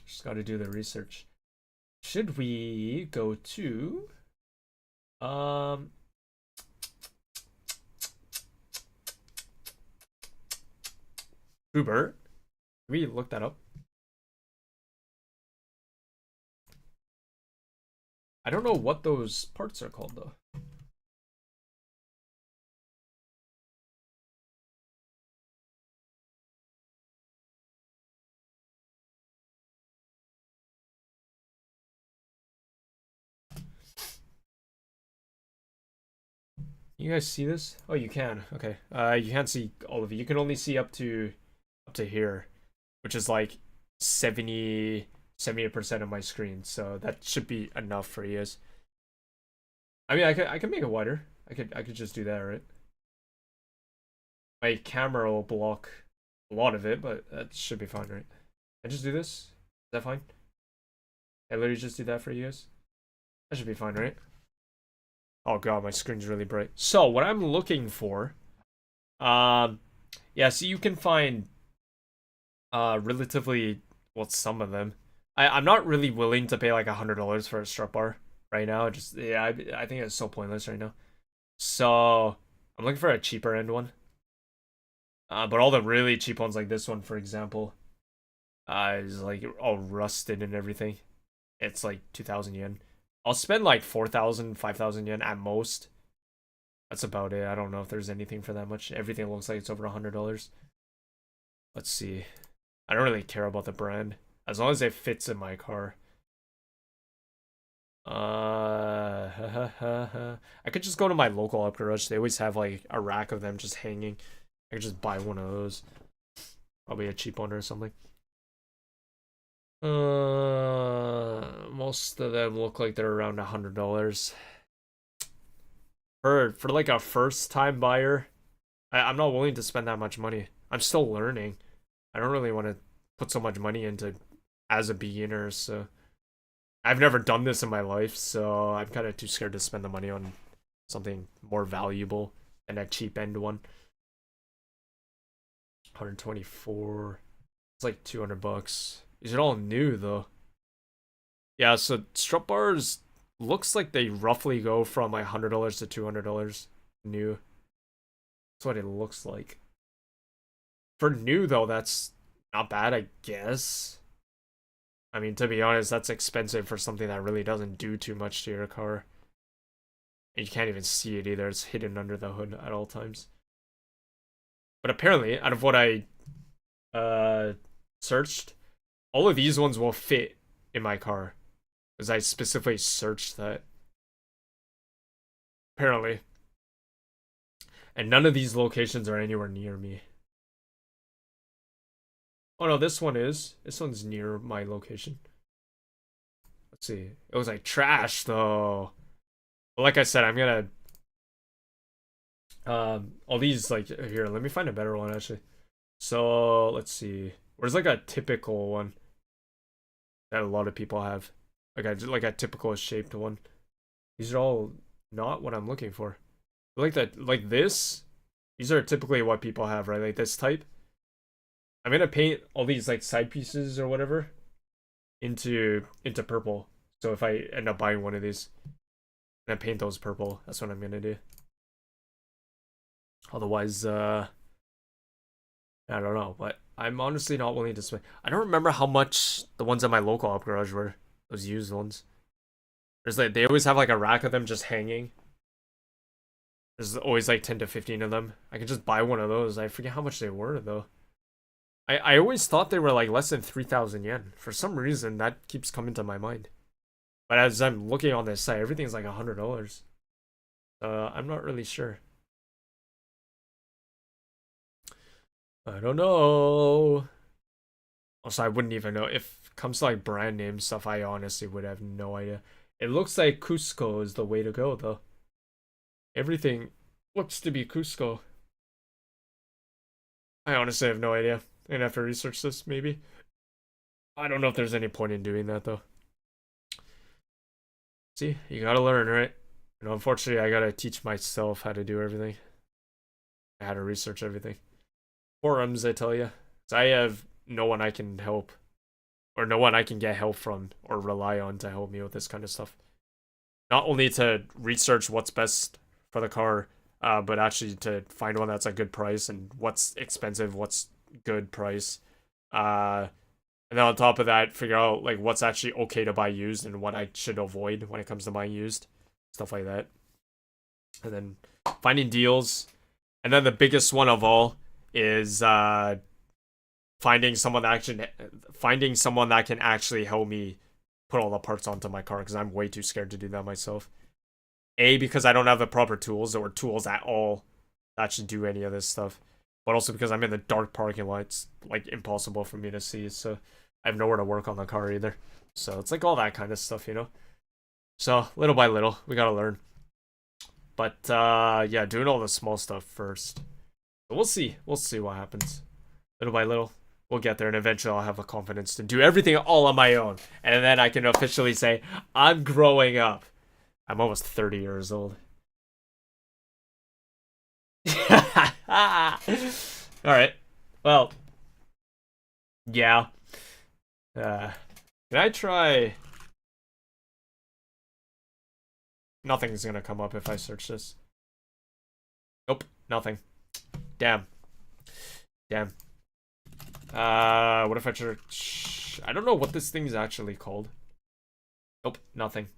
Just got to do the research. Should we go to Uber? Can we look that up? I don't know what those parts are called though. You guys see this? Oh, you can. Okay. You can't see all of it. You can only see up to here, which is like 70% of my screen. So that should be enough for you guys. I mean, I can make it wider. I could just do that, right? My camera will block a lot of it, but that should be fine, right? I just do this. Is that fine? I literally just do that for you guys. That should be fine, right? Oh god, my screen's really bright. So what I'm looking for, yeah, so you can find relatively, well, some of them. I'm not really willing to pay like $100 for a strap bar right now. Just yeah, I think it's so pointless right now. So I'm looking for a cheaper end one. But all the really cheap ones, like this one, for example, is like all rusted and everything. It's like 2,000 yen. I'll spend like 4,000, 5,000 yen at most. That's about it. I don't know if there's anything for that much. Everything looks like it's over $100. Let's see. I don't really care about the brand as long as it fits in my car. I could just go to my local up garage. They always have like a rack of them just hanging. I could just buy one of those. Probably a cheap one or something. Most of them look like they're around $100. For like a first time buyer, I'm not willing to spend that much money. I'm still learning. I don't really want to put so much money into as a beginner, so I've never done this in my life, so I'm kind of too scared to spend the money on something more valuable than a cheap end one. 124. It's like 200 bucks. These are all new though. Yeah, so strut bars looks like they roughly go from like $100 to $200 new. That's what it looks like. For new though, that's not bad, I guess. I mean, to be honest, that's expensive for something that really doesn't do too much to your car. And you can't even see it either. It's hidden under the hood at all times. But apparently, out of what I searched, all of these ones will fit in my car. Because I specifically searched that. Apparently. And none of these locations are anywhere near me. Oh no, this one is. This one's near my location. Let's see. It was like trash though. But like I said, I'm gonna all these like here, let me find a better one actually. So let's see. Where's like a typical one that a lot of people have? Like a typical shaped one. These are all not what I'm looking for. Like that, like this. These are typically what people have, right? Like this type. I'm gonna paint all these like side pieces or whatever into purple. So if I end up buying one of these, and I paint those purple, that's what I'm gonna do. Otherwise, I don't know, but I'm honestly not willing to spend. I don't remember how much the ones at my local up garage were. Those used ones. There's like they always have like a rack of them just hanging. There's always like 10 to 15 of them. I could just buy one of those. I forget how much they were though. I always thought they were like less than 3,000 yen. For some reason, that keeps coming to my mind. But as I'm looking on this site, everything's like $100. I'm not really sure. I don't know. Also, I wouldn't even know. If it comes to like brand name stuff, I honestly would have no idea. It looks like Cusco is the way to go, though. Everything looks to be Cusco. I honestly have no idea. I'm gonna have to research this, maybe. I don't know if there's any point in doing that, though. See, you gotta learn, right? And unfortunately, I gotta teach myself how to do everything. How to research everything. Forums, I tell you. I have no one I can help. Or no one I can get help from or rely on to help me with this kind of stuff. Not only to research what's best for the car, but actually to find one that's a good price and what's expensive, what's good price. And then on top of that, figure out like what's actually okay to buy used and what I should avoid when it comes to buying used. Stuff like that. And then finding deals. And then the biggest one of all is finding someone that can actually help me put all the parts onto my car because I'm way too scared to do that myself. Because I don't have the proper tools or tools at all that should do any of this stuff. But also because I'm in the dark parking lot, it's like impossible for me to see. So I have nowhere to work on the car either. So it's like all that kind of stuff, you know? So little by little, we gotta learn. But yeah, doing all the small stuff first. But we'll see. We'll see what happens. Little by little, we'll get there. And eventually I'll have the confidence to do everything all on my own. And then I can officially say, I'm growing up. I'm almost 30 years old. Alright. Well. Yeah. Can I try... Nothing's gonna come up if I search this. Nope. Nothing. Damn. Damn. What if I search? I don't know what this thing is actually called. Nope, nothing.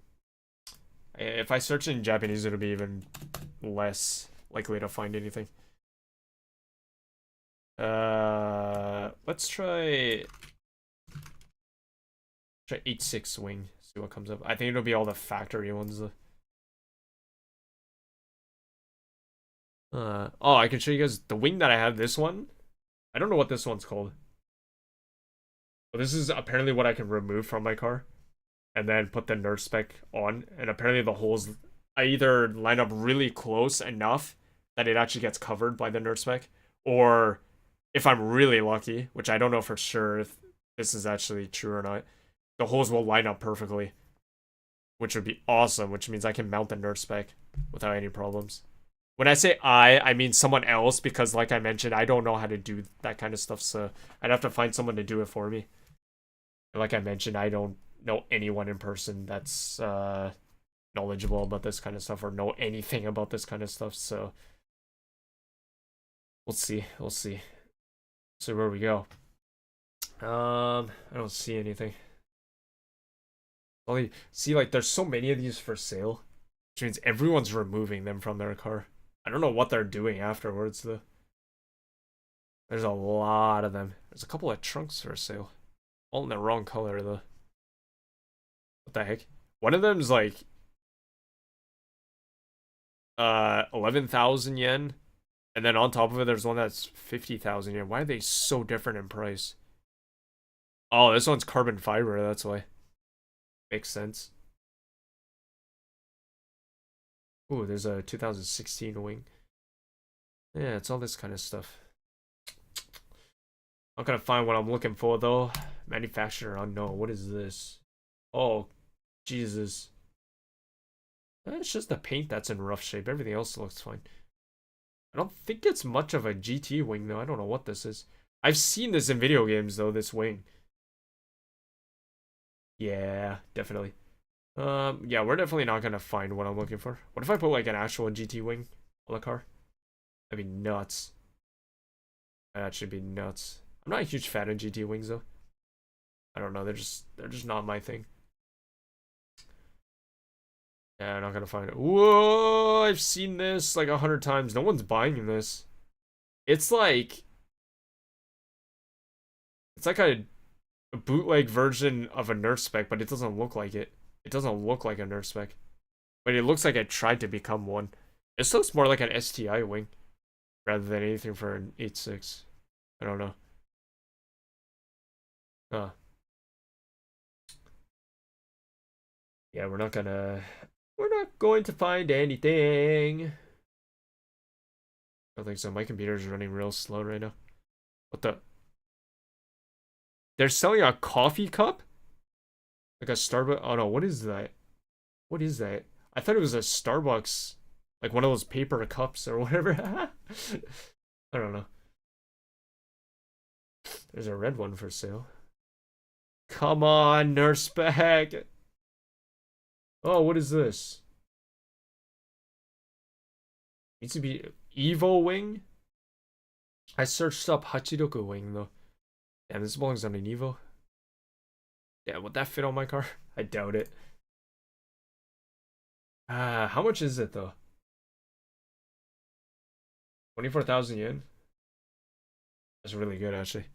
If I search in Japanese, it'll be even less likely to find anything. Let's try H6 wing. See what comes up. I think it'll be all the factory ones though. Oh, I can show you guys the wing that I have. This one, I don't know what this one's called. But this is apparently what I can remove from my car, and then put the nerd spec on. And apparently the holes, I either line up really close enough that it actually gets covered by the nerd spec, or if I'm really lucky, which I don't know for sure if this is actually true or not, the holes will line up perfectly, which would be awesome, which means I can mount the nerd spec without any problems. When I say I mean someone else, because like I mentioned, I don't know how to do that kind of stuff, so I'd have to find someone to do it for me. And like I mentioned, I don't know anyone in person that's knowledgeable about this kind of stuff or know anything about this kind of stuff, so we'll see. We'll see. So where we go. I don't see anything. Only see, like, there's so many of these for sale, which means everyone's removing them from their car. I don't know what they're doing afterwards though. There's a lot of them. There's a couple of trunks for sale, all in the wrong color though. What the heck? One of them's like 11,000 yen, and then on top of it there's one that's 50,000 yen. Why are they so different in price? Oh, this one's carbon fiber, that's why. Makes sense. Ooh, there's a 2016 wing. Yeah, it's all this kind of stuff. Not gonna find what I'm looking for though. Manufacturer unknown. What is this? Oh, Jesus. It's just the paint that's in rough shape. Everything else looks fine. I don't think it's much of a GT wing though. I don't know what this is. I've seen this in video games though, this wing. Yeah, definitely. Yeah, we're definitely not gonna find what I'm looking for. What if I put like an actual GT wing on the car? That'd be nuts. That should be nuts. I'm not a huge fan of GT wings though. I don't know, they're just not my thing. Yeah, I'm not gonna find it. Whoa, I've seen this like 100 times. No one's buying this. It's like a bootleg version of a Nerf spec, but it doesn't look like it. It doesn't look like a Nerf spec. But it looks like it tried to become one. This looks more like an STI wing rather than anything for an 8.6. I don't know. Huh. Yeah, we're not going to find anything. I don't think so. My computer's running real slow right now. What the? They're selling a coffee cup? Like a Starbucks? Oh no, what is that? What is that? I thought it was a Starbucks, like one of those paper cups or whatever. I don't know. There's a red one for sale. Come on, nurse bag. Oh, what is this? Needs to be Evo wing? I searched up Hachiroku wing though. Damn, this belongs on an Evo. Yeah, would that fit on my car? I doubt it. How much is it though? 24,000 yen? That's really good actually.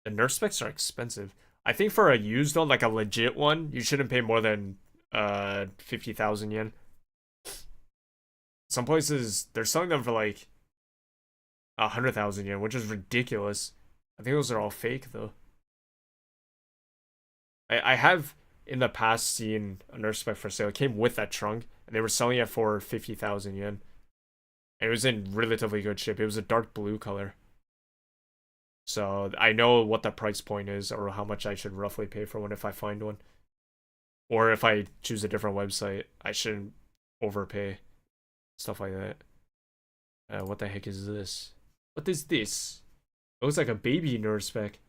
The Nerf specs are expensive. I think for a used one, like a legit one, you shouldn't pay more than 50,000 yen. Some places they're selling them for like 100,000 yen, which is ridiculous. I think those are all fake though. I have in the past seen a Nerf spec for sale. It came with that trunk, and they were selling it for 50,000 yen. And it was in relatively good shape. It was a dark blue color. So I know what the price point is or how much I should roughly pay for one if I find one. Or if I choose a different website, I shouldn't overpay. Stuff like that. What the heck is this? What is this? It looks like a baby Nerf spec.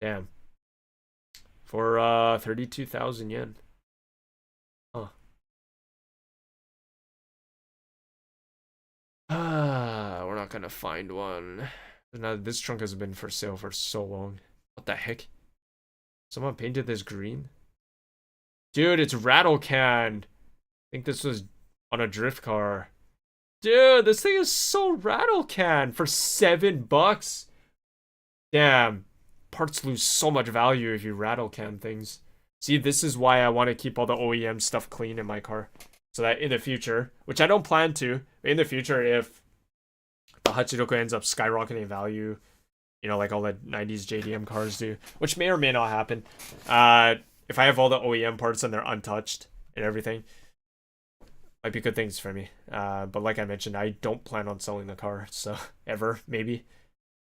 Damn. For 32,000 yen. Huh. We're not gonna find one. Now this trunk has been for sale for so long. What the heck? Someone painted this green? Dude, it's Rattle Can. I think this was on a drift car. Dude, this thing is so Rattle Can for $7. Damn. Parts lose so much value if you Rattle Can things. See, this is why I want to keep all the OEM stuff clean in my car. So that in the future, which I don't plan to, but in the future, if the Hachiroku ends up skyrocketing in value, you know, like all the 90s JDM cars do, which may or may not happen. If I have all the OEM parts and they're untouched and everything, might be good things for me. But like I mentioned, I don't plan on selling the car, so ever, maybe.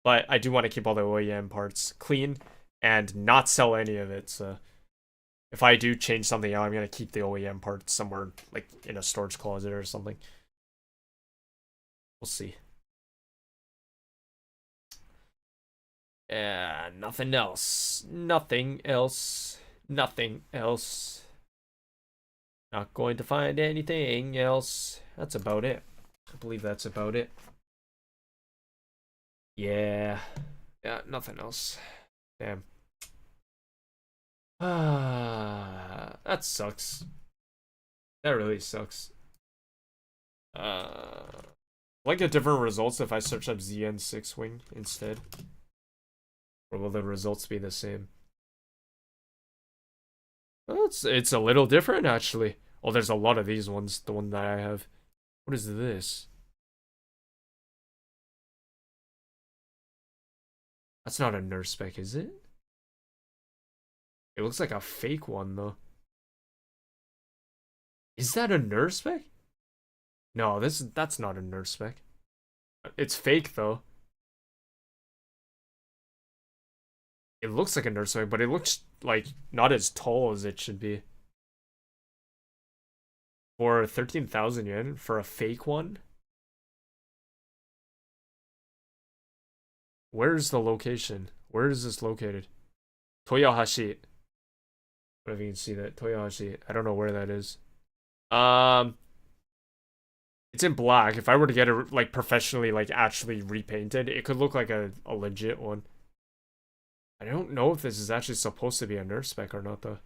But I do want to keep all the OEM parts clean and not sell any of it, so if I do change something out, I'm going to keep the OEM parts somewhere, like in a storage closet or something. We'll see. Yeah, nothing else. Nothing else. Nothing else. Not going to find anything else. That's about it. I believe that's about it. Yeah. Yeah, nothing else. Damn. That sucks. That really sucks. Like get different results if I search up ZN6 wing instead. Or will the results be the same? Well, it's a little different actually. Oh, there's a lot of these ones. The one that I have. What is this? That's not a nurse spec, is it? It looks like a fake one though. Is that a nurse spec? No, that's not a nurse spec. It's fake though. It looks like a nurse spec, but it looks like not as tall as it should be. For 13,000 yen for a fake one? Where's the location? Where is this located? Toyohashi. I don't know if you can see that. Toyohashi. I don't know where that is. It's in black. If I were to get it like professionally, like actually repainted, it could look like a legit one. I don't know if this is actually supposed to be a nurse spec or not though.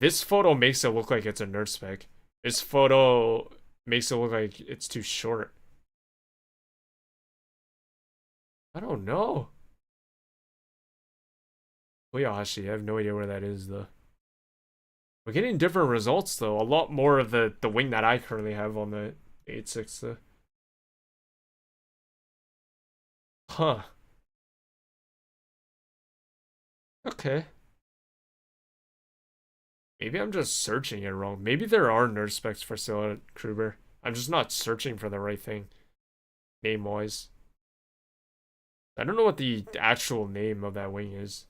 This photo makes it look like it's a nurse spec. This photo makes it look like it's too short. I don't know. Toyohashi, I have no idea where that is though. We're getting different results though. A lot more of the wing that I currently have on the 8.6 though. Huh. Okay. Maybe I'm just searching it wrong. Maybe there are nurse specs for sale at Kruger. I'm just not searching for the right thing. Name-wise. I don't know what the actual name of that wing is.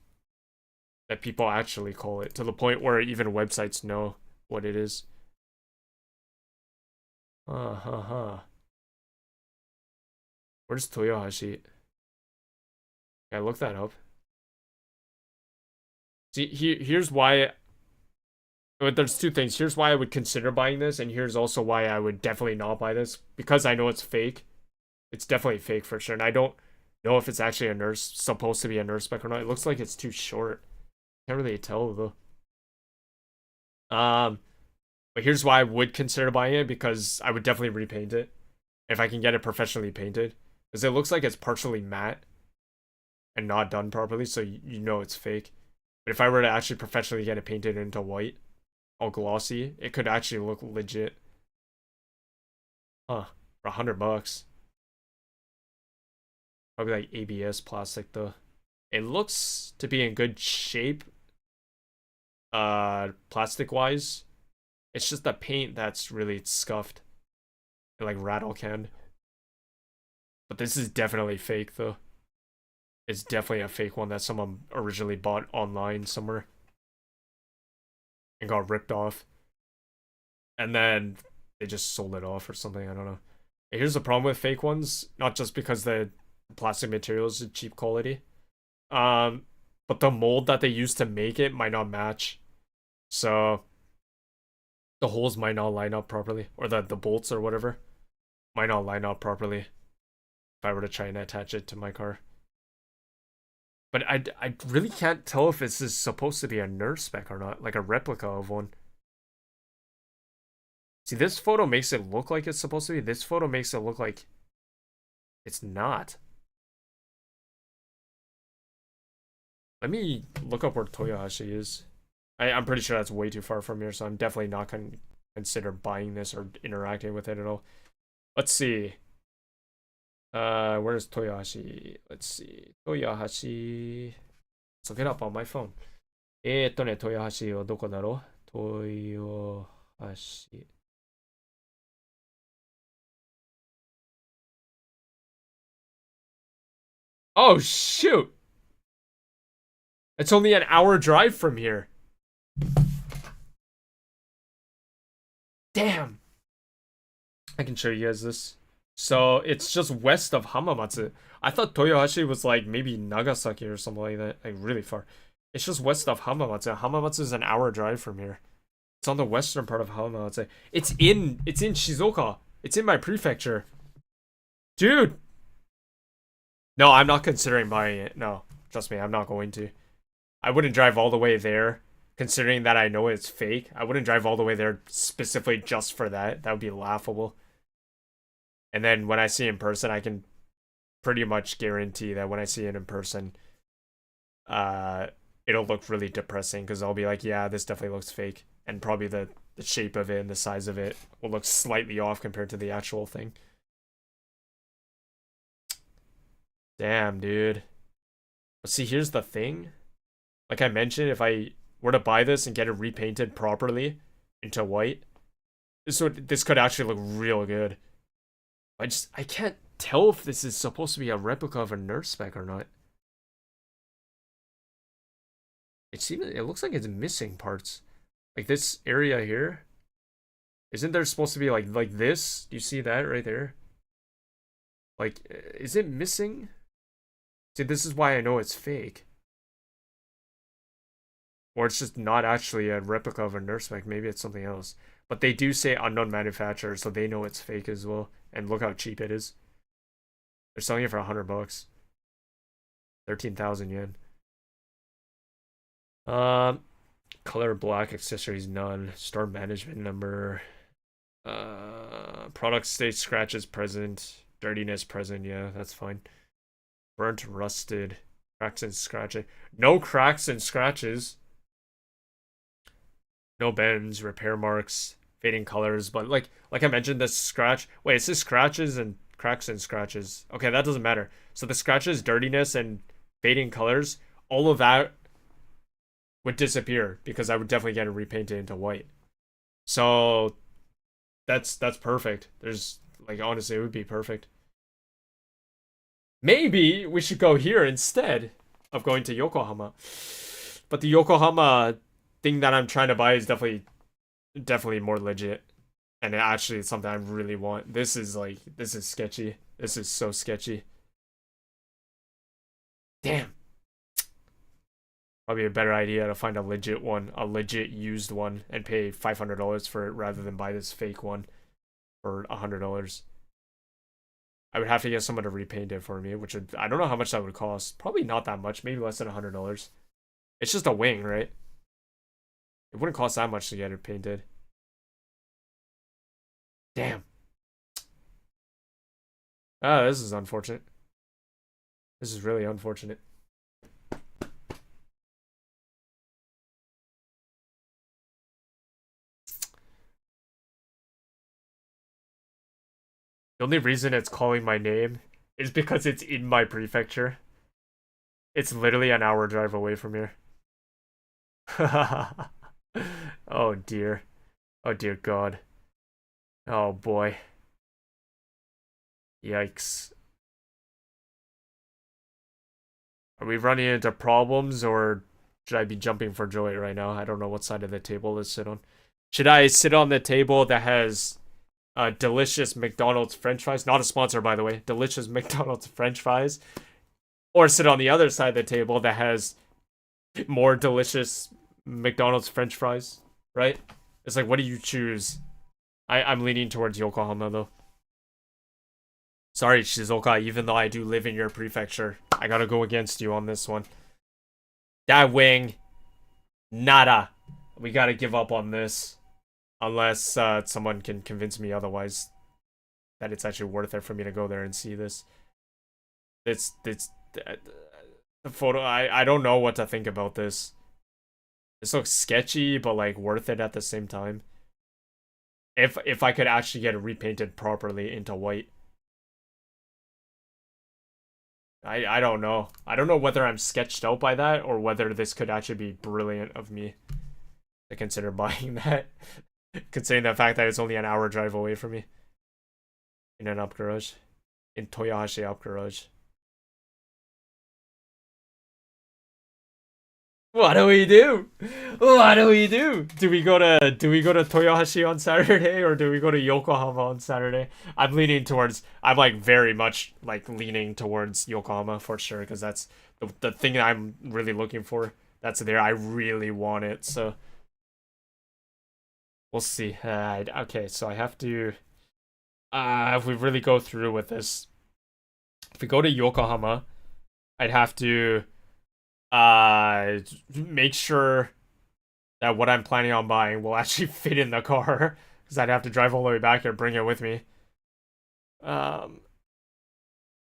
That people actually call it. To the point where even websites know what it is. Where's Toyohashi? Yeah, look that up. See, here's why... But there's two things. Here's why I would consider buying this, and here's also why I would definitely not buy this. Because I know it's fake. It's definitely fake for sure. And I don't know if it's actually a nurse, supposed to be a nurse spec or not. It looks like it's too short. Can't really tell though. But here's why I would consider buying it, because I would definitely repaint it if I can get it professionally painted. Because it looks like it's partially matte and not done properly, so you know it's fake. But if I were to actually professionally get it painted into white, all glossy, it could actually look legit. Huh, for $100. Probably like ABS plastic though. It looks to be in good shape, plastic wise. It's just the paint that's really scuffed and like rattle canned. But this is definitely fake though. It's definitely a fake one that someone originally bought online somewhere and got ripped off, and then they just sold it off or something. I don't know. Here's the problem with fake ones, not just because the plastic materials is cheap quality, but the mold that they use to make it might not match, so the holes might not line up properly, or the bolts or whatever might not line up properly. if I were to try and attach it to my car. But I really can't tell if this is supposed to be a nurse spec or not, like a replica of one. See, this photo makes it look like it's supposed to be. This photo makes it look like it's not. Let me look up where Toyohashi is. I'm pretty sure that's way too far from here, so I'm definitely not going to consider buying this or interacting with it at all. Let's see. Where's Toyohashi? Let's see. Toyohashi. Let's look it up on my phone. 豊橋はどこだろう豊橋。Oh, shoot! It's only an hour drive from here. Damn! I can show you guys this. So, it's just west of Hamamatsu. I thought Toyohashi was like maybe Nagasaki or something like that. Like really far. It's just west of Hamamatsu. Hamamatsu is an hour drive from here. It's on the western part of Hamamatsu. It's in Shizuoka. It's in my prefecture. Dude! No, I'm not considering buying it. No, trust me, I'm not going to. I wouldn't drive all the way there, considering that I know it's fake. I wouldn't drive all the way there specifically just for that. That would be laughable. And then when I see it in person, I can pretty much guarantee that when I see it in person, it'll look really depressing because I'll be like, yeah, this definitely looks fake. And probably the shape of it and the size of it will look slightly off compared to the actual thing. Damn, dude. But see, here's the thing. Like I mentioned, if I were to buy this and get it repainted properly into white, this could actually look real good. I can't tell if this is supposed to be a replica of a nurse spec or not. It looks like it's missing parts. Like this area here. Isn't there supposed to be like this? Do you see that right there? Like, is it missing? See, this is why I know it's fake. Or it's just not actually a replica of a nurse spec. Maybe it's something else. But they do say unknown manufacturer, so they know it's fake as well. And look how cheap it is. They're selling it for $100. 13,000 yen. Color black, accessories none. Store management number. Product state scratches present. Dirtiness present. Yeah, that's fine. Burnt, rusted. Cracks and scratches. No cracks and scratches. No bends, repair marks, fading colors. But like I mentioned, this scratch. Wait, it says scratches and cracks and scratches. Okay, that doesn't matter. So the scratches, dirtiness, and fading colors, all of that would disappear because I would definitely get it repainted into white. So that's perfect. There's like honestly, it would be perfect. Maybe we should go here instead of going to Yokohama. But the Yokohama thing that I'm trying to buy is definitely more legit. And it actually is something I really want. This is sketchy. This is so sketchy. Damn. Probably a better idea to find a legit one, a legit used one, and pay $500 for it rather than buy this fake one for $100. I would have to get someone to repaint it for me, which I don't know how much that would cost. Probably not that much, maybe less than $100. It's just a wing, right? It wouldn't cost that much to get it painted. Damn. Ah, this is unfortunate. This is really unfortunate. The only reason it's calling my name is because it's in my prefecture. It's literally an hour drive away from here. Oh dear. Oh dear God. Oh boy. Yikes. Are we running into problems or should I be jumping for joy right now? I don't know what side of the table to sit on. Should I sit on the table that has delicious McDonald's French fries? Not a sponsor, by the way. Delicious McDonald's French fries. Or sit on the other side of the table that has more delicious McDonald's French fries, right? It's like, what do you choose? I'm leaning towards Yokohama, though. Sorry, Shizuoka, even though I do live in your prefecture. I gotta go against you on this one. That wing, nada. We gotta give up on this. Unless someone can convince me otherwise that it's actually worth it for me to go there and see this. It's the photo. I don't know what to think about this. This looks sketchy, but like worth it at the same time. If I could actually get it repainted properly into white. I don't know. I don't know whether I'm sketched out by that or whether this could actually be brilliant of me to consider buying that. Considering the fact that it's only an hour drive away from me. In an up garage. In Toyohashi up garage. What do we do? What do we do? Do we go to Toyohashi on Saturday or do we go to Yokohama on Saturday? I'm like very much like leaning towards Yokohama for sure because that's the thing that I'm really looking for. That's there. I really want it. So we'll see. Okay, so I have to if we really go through with this, if we go to Yokohama, I'd have to make sure that what I'm planning on buying will actually fit in the car because I'd have to drive all the way back here, bring it with me.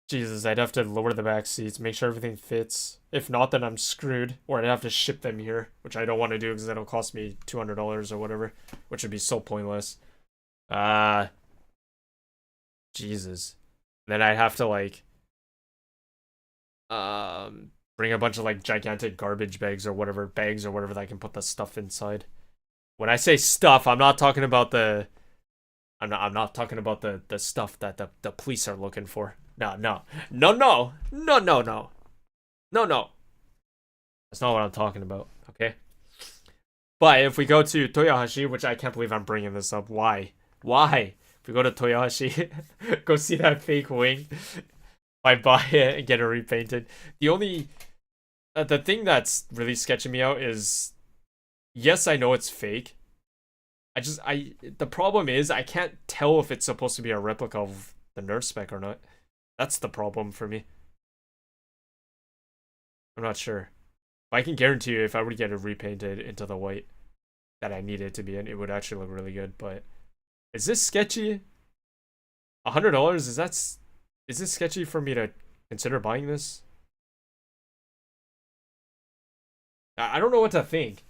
Jesus, I'd have to lower the back seats, make sure everything fits. If not, then I'm screwed, or I'd have to ship them here, which I don't want to do because that'll cost me $200 or whatever, which would be so pointless. Jesus. Then I'd have to like bring a bunch of like gigantic garbage bags or whatever that I can put the stuff inside. When I say stuff, I'm not talking about the talking about the stuff that the police are looking for. No. That's not what I'm talking about, okay? But if we go to Toyohashi, which I can't believe I'm bringing this up. Why? If we go to Toyohashi, go see that fake wing. I buy it and get it repainted. The only the thing that's really sketching me out is, yes, I know it's fake. The problem is I can't tell if it's supposed to be a replica of the Nerf spec or not. That's the problem for me. I'm not sure. But I can guarantee you if I were to get it repainted into the white that I need it to be in, it would actually look really good. But is this sketchy? $100? Is this sketchy for me to consider buying this? I don't know what to think.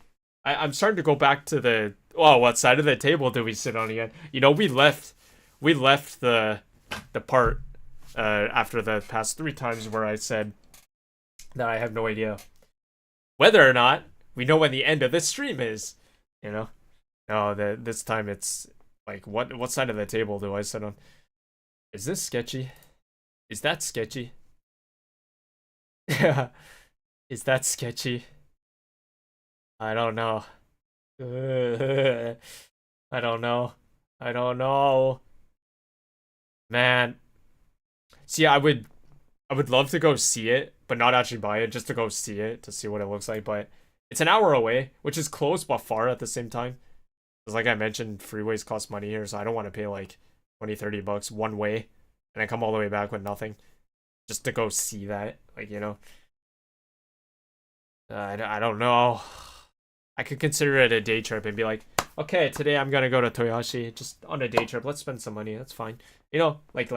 I'm starting to go back to the what side of the table do we sit on again? You know, we left the part after the past 3 times where I said that I have no idea whether or not we know when the end of this stream is. You know, no, this time it's like what side of the table do I sit on? Is this sketchy? Is that sketchy? Is that sketchy? I don't know. I don't know. Man. See, I would love to go see it, but not actually buy it, just to go see it, to see what it looks like. But it's an hour away, which is close but far at the same time. Because like I mentioned, freeways cost money here, so I don't want to pay like 20-30 bucks one way and then come all the way back with nothing just to go see that. Like, you know. I don't know. I could consider it a day trip and be like, okay, today I'm gonna go to Toyohashi just on a day trip. Let's spend some money. That's fine. You know, like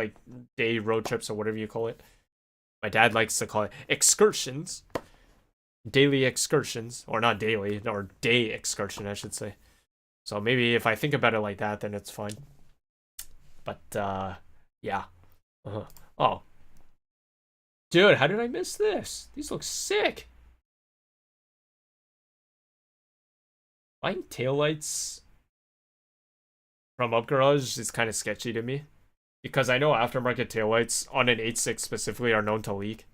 day road trips or whatever you call it. My dad likes to call it excursions. Daily excursions. Or not daily, or day excursion, I should say. So maybe if I think about it like that, then it's fine. But, yeah. Oh. Dude, how did I miss this? These look sick. Buying taillights from Up Garage is kind of sketchy to me. Because I know aftermarket taillights on an 8.6 specifically are known to leak.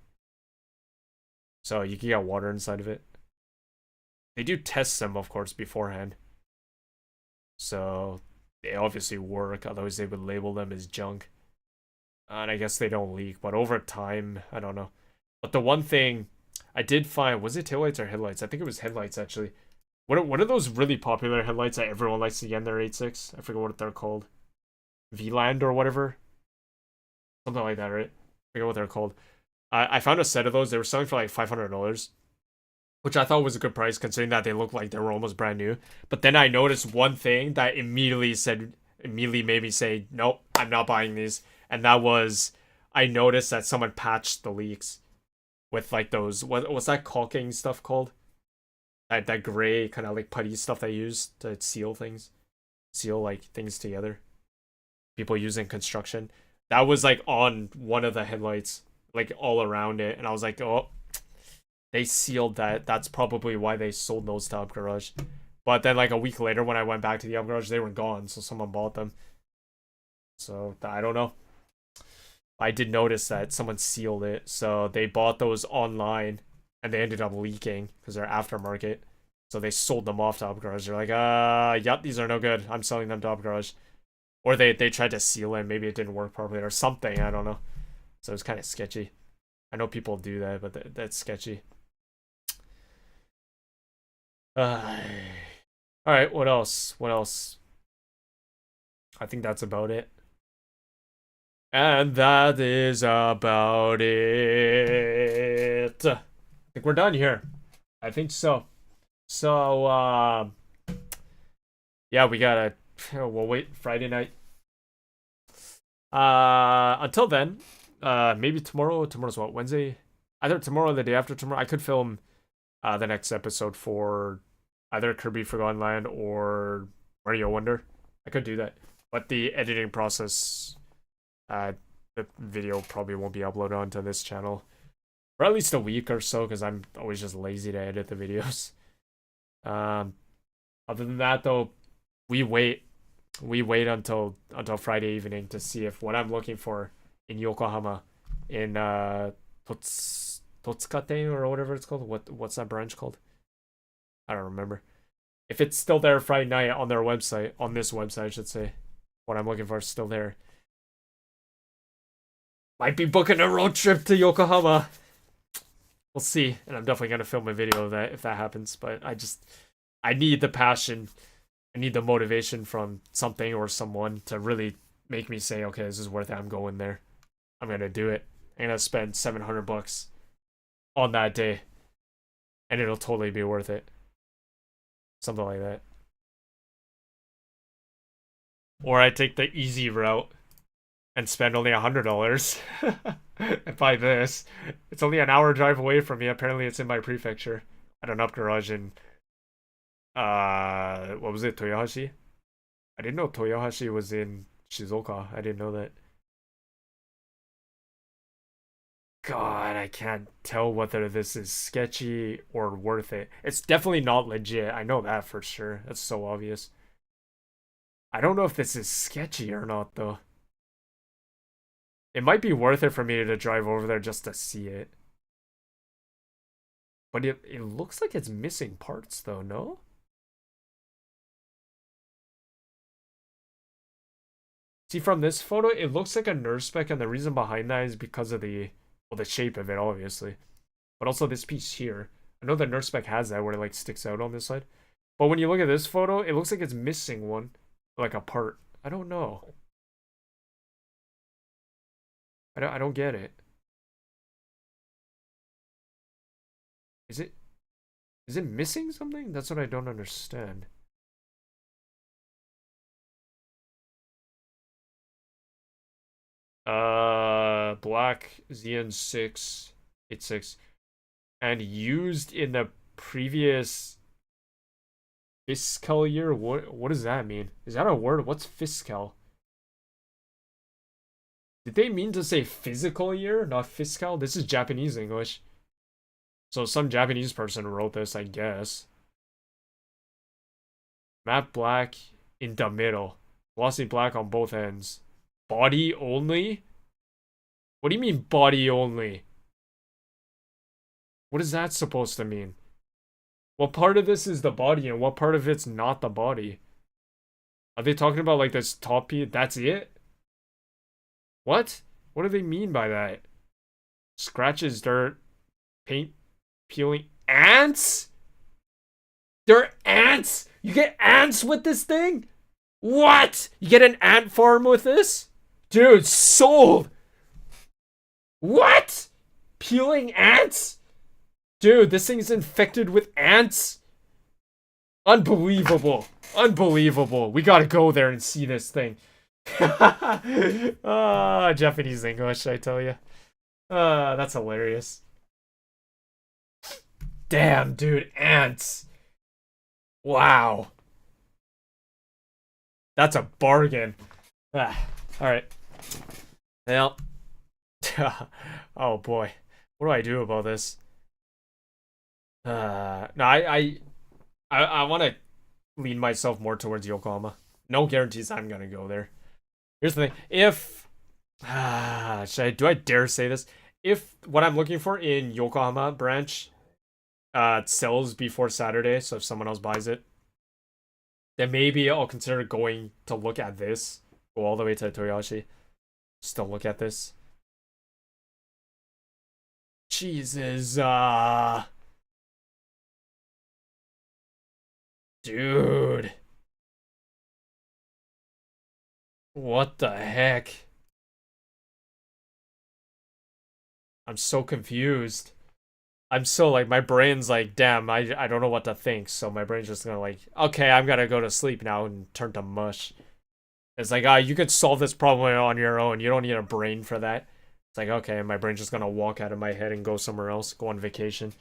So you can get water inside of it. They do test them, of course, beforehand. So they obviously work, otherwise they would label them as junk. And I guess they don't leak, but over time, I don't know. But the one thing I did find, was it taillights or headlights? I think it was headlights, actually. What are those really popular headlights that everyone likes to get in their 8.6? I forget what they're called. V-Land or whatever. something like that, right? I forget what they're called. I found a set of those. They were selling for like $500, which I thought was a good price considering that they looked like they were almost brand new. But then I noticed one thing that immediately made me say, nope, I'm not buying these. And that was, I noticed that someone patched the leaks with like those, what's that caulking stuff called? That gray kind of like putty stuff they use to seal like things together. People use in construction. That was like on one of the headlights, like all around it, and I was like, oh, they sealed that. That's probably why they sold those to Up Garage. But then like a week later, when I went back to the Up Garage, they were gone, so someone bought them. So I don't know. I did notice that someone sealed it, so they bought those online, and they ended up leaking because they're aftermarket. So they sold them off to Up Garage. They're like, yep, these are no good. I'm selling them to Up Garage. Or they tried to seal it, maybe it didn't work properly or something, I don't know. So it was kind of sketchy. I know people do that, but that's sketchy. Alright, what else? What else? I think that's about it. And that is about it. I think we're done here. I think so. So, yeah, we gotta... We'll wait Friday night. Until then, maybe tomorrow. Tomorrow's what? Wednesday? Either tomorrow or the day after tomorrow. I could film the next episode for either Kirby Forgotten Land or Mario Wonder. I could do that. But the editing process, the video probably won't be uploaded onto this channel for at least a week or so because I'm always just lazy to edit the videos. Other than that, though, we wait until Friday evening to see if what I'm looking for in Yokohama, in Totsukaten or whatever it's called. What's that branch called? I don't remember. If it's still there Friday night on their website, on this website, I should say, what I'm looking for is still there. Might be booking a road trip to Yokohama. We'll see, and I'm definitely gonna film a video of that if that happens. But I need the passion. I need the motivation from something or someone to really make me say, okay, this is worth it. I'm going there. I'm gonna do it. I'm gonna spend $700 on that day, and it'll totally be worth it. Something like that. Or I take the easy route and spend only $100 and buy this. It's only an hour drive away from me. Apparently, it's in my prefecture at an Up Garage in what was it, Toyohashi? I didn't know Toyohashi was in Shizuoka. I didn't know that. God, I can't tell whether this is sketchy or worth it. It's definitely not legit. I know that for sure. That's so obvious. I don't know if this is sketchy or not, though. It might be worth it for me to drive over there just to see it. But it looks like it's missing parts, though, no? See, from this photo, it looks like a nurse spec, and the reason behind that is because of the shape of it, obviously. But also this piece here. I know the nurse spec has that, where it, like, sticks out on this side. But when you look at this photo, it looks like it's missing one. Like, a part. I don't know. I don't get it. Is it missing something? That's what I don't understand. Black Xeon 686 and used in the previous fiscal year. What does that mean? Is that a word? What's fiscal? Did they mean to say physical year, not fiscal? This is Japanese English. So some Japanese person wrote this, I guess. Matte black in the middle. Glossy black on both ends. Body only? What do you mean body only? What is that supposed to mean? What part of this is the body and what part of it's not the body? Are they talking about like this top piece? That's it? What? What do they mean by that? Scratches, dirt, paint, peeling. Ants? There are ants? You get ants with this thing? What? You get an ant farm with this? Dude, sold! What? Peeling ants? Dude, this thing's infected with ants? Unbelievable. Unbelievable. We gotta go there and see this thing. Japanese English, I tell you. That's hilarious. Damn, dude, ants. Wow. That's a bargain. All right. Well. Oh boy. What do I do about this? No, I want to lean myself more towards Yokohama. No guarantees I'm gonna go there. Here's the thing: if do I dare say this? If what I'm looking for in Yokohama branch sells before Saturday, so if someone else buys it, then maybe I'll consider going to look at this. Go all the way to Toyoshi. Still look at this. Jesus, dude. What the heck? I'm so confused. I'm so like, my brain's like, damn, I don't know what to think. So my brain's just gonna like, okay, I'm gonna go to sleep now and turn to mush. It's like, you could solve this problem on your own. You don't need a brain for that. It's like, okay, my brain's just gonna walk out of my head and go somewhere else, go on vacation.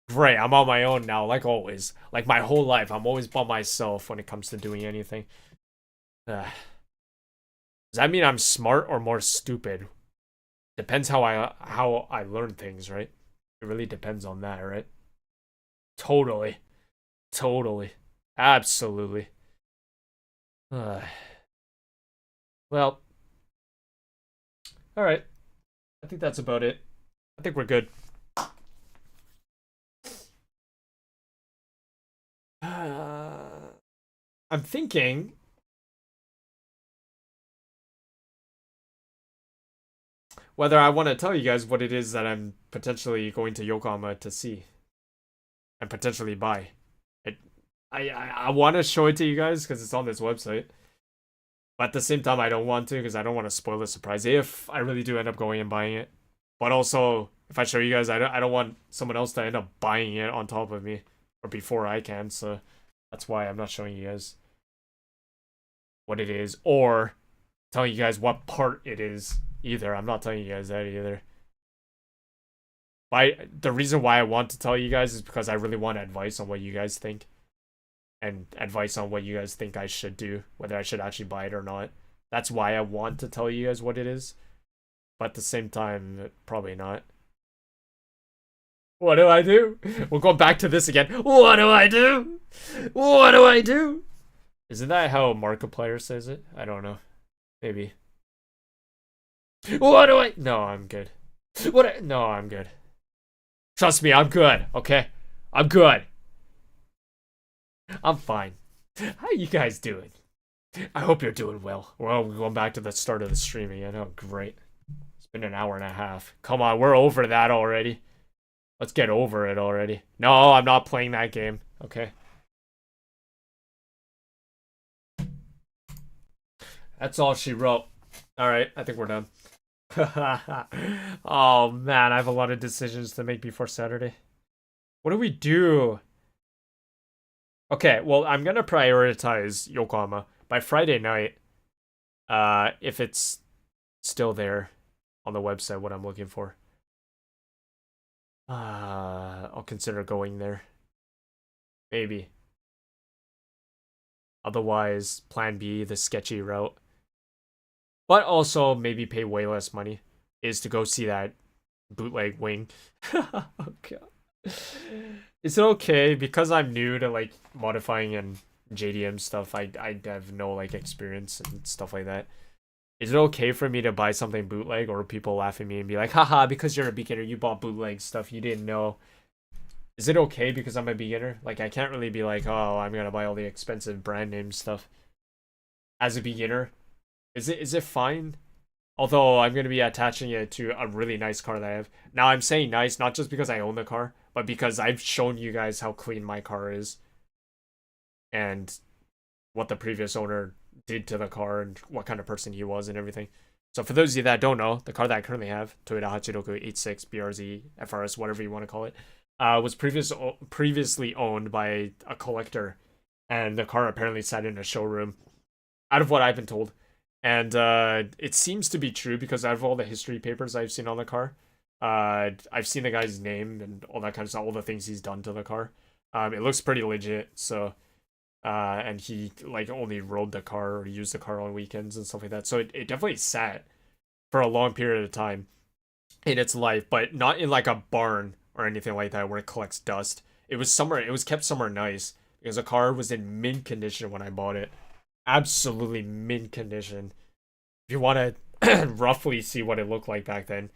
Great, I'm on my own now, like always. Like my whole life, I'm always by myself when it comes to doing anything. Does that mean I'm smart or more stupid? Depends how I learn things, right? It really depends on that, right? Totally. Totally. Absolutely. Well. Alright. I think that's about it. I think we're good. I'm thinking whether I want to tell you guys what it is that I'm potentially going to Yokohama to see and potentially buy. I want to show it to you guys because it's on this website. But at the same time, I don't want to because I don't want to spoil the surprise if I really do end up going and buying it. But also, if I show you guys, I don't want someone else to end up buying it on top of me or before I can. So that's why I'm not showing you guys what it is or telling you guys what part it is either. I'm not telling you guys that either. The reason why I want to tell you guys is because I really want advice on what you guys think. And advice on what you guys think I should do, whether I should actually buy it or not. That's why I want to tell you guys what it is. But at the same time, probably not. What do I do? We'll go back to this again. What do I do? What do I do? Isn't that how Markiplier says it? I don't know. Maybe. What do I... No, I'm good. No, I'm good. Trust me, I'm good, okay? I'm good. I'm fine. How you guys doing? I hope you're doing well. Well, we're going back to the start of the stream again. Oh, great. It's been an hour and a half. Come on, we're over that already. Let's get over it already. No, I'm not playing that game. Okay. That's all she wrote. Alright, I think we're done. Oh, man, I have a lot of decisions to make before Saturday. What do we do? Okay, well, I'm gonna prioritize Yokohama by Friday night. If it's still there on the website, what I'm looking for. I'll consider going there. Maybe. Otherwise, plan B, the sketchy route. But also, maybe pay way less money, is to go see that bootleg wing. Oh, God. Is it okay because I'm new to like modifying and JDM stuff? I have no like experience and stuff like that. Is it okay for me to buy something bootleg, or people laugh at me and be like, haha, because you're a beginner, you bought bootleg stuff you didn't know? Is it okay because I'm a beginner? Like, I can't really be like, oh, I'm gonna buy all the expensive brand name stuff as a beginner. Is it fine? Although I'm gonna be attaching it to a really nice car that I have. Now I'm saying nice not just because I own the car, but because I've shown you guys how clean my car is. And what the previous owner did to the car and what kind of person he was and everything. So for those of you that don't know, the car that I currently have, Toyota Hachiroku 86 BRZ FRS, whatever you want to call it, was previously owned by a collector, and the car apparently sat in a showroom, out of what I've been told. And it seems to be true because out of all the history papers I've seen on the car, I've seen the guy's name and all that kind of stuff, all the things he's done to the car. It looks pretty legit, so and he like only rode the car or used the car on weekends and stuff like that. So it definitely sat for a long period of time in its life, but not in like a barn or anything like that where it collects dust. It was somewhere, it was kept somewhere nice because the car was in mint condition when I bought it. Absolutely mint condition. If you want to roughly see what it looked like back then,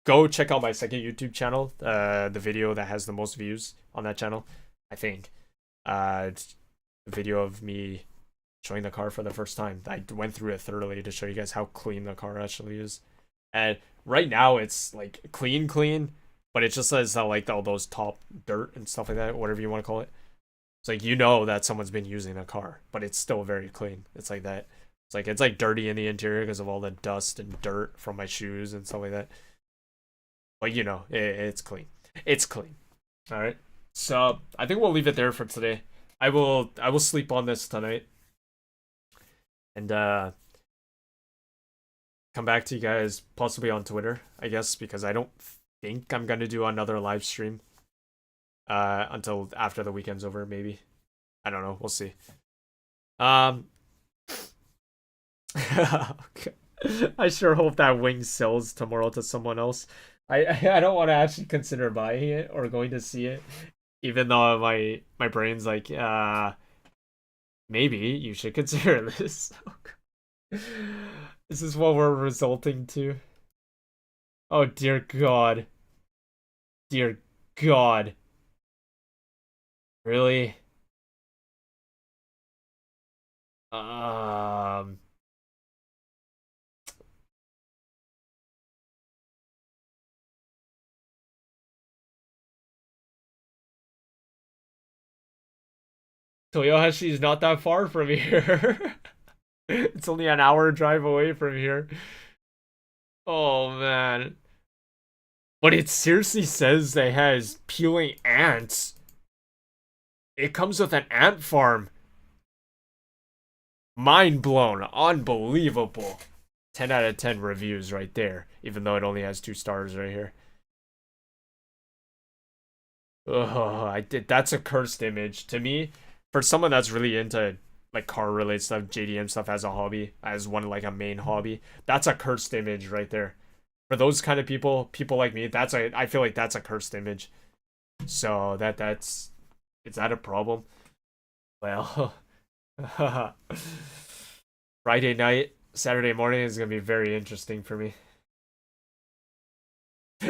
go check out my second YouTube channel, the video that has the most views on that channel, I think. It's a video of me showing the car for the first time. I went through it thoroughly to show you guys how clean the car actually is. And right now it's like clean, but it just says that like all those top dirt and stuff like that, whatever you want to call it. It's like, you know that someone's been using the car, but it's still very clean. It's like that. It's like dirty in the interior because of all the dust and dirt from my shoes and stuff like that. But you know, it's clean. It's clean. All right. So I think we'll leave it there for today. I will sleep on this tonight. And come back to you guys possibly on Twitter, I guess, because I don't think I'm gonna do another live stream until after the weekend's over, maybe. I don't know, we'll see. I sure hope that wing sells tomorrow to someone else. I don't want to actually consider buying it or going to see it, even though my brain's like, maybe you should consider this. This is what we're resulting to. Oh dear God. Dear God. Really? Toyohashi is not that far from here. It's only an hour drive away from here. Oh man. But it seriously says that it has peeling ants. It comes with an ant farm. Mind blown. Unbelievable. 10 out of 10 reviews right there. Even though it only has 2 stars right here. Oh, that's a cursed image. To me, for someone that's really into like car related stuff, JDM stuff as a hobby, as one like a main hobby, that's a cursed image right there. For those kind of people like me, I feel like that's a cursed image. So that's is that a problem? Well, Friday night, Saturday morning is gonna be very interesting for me.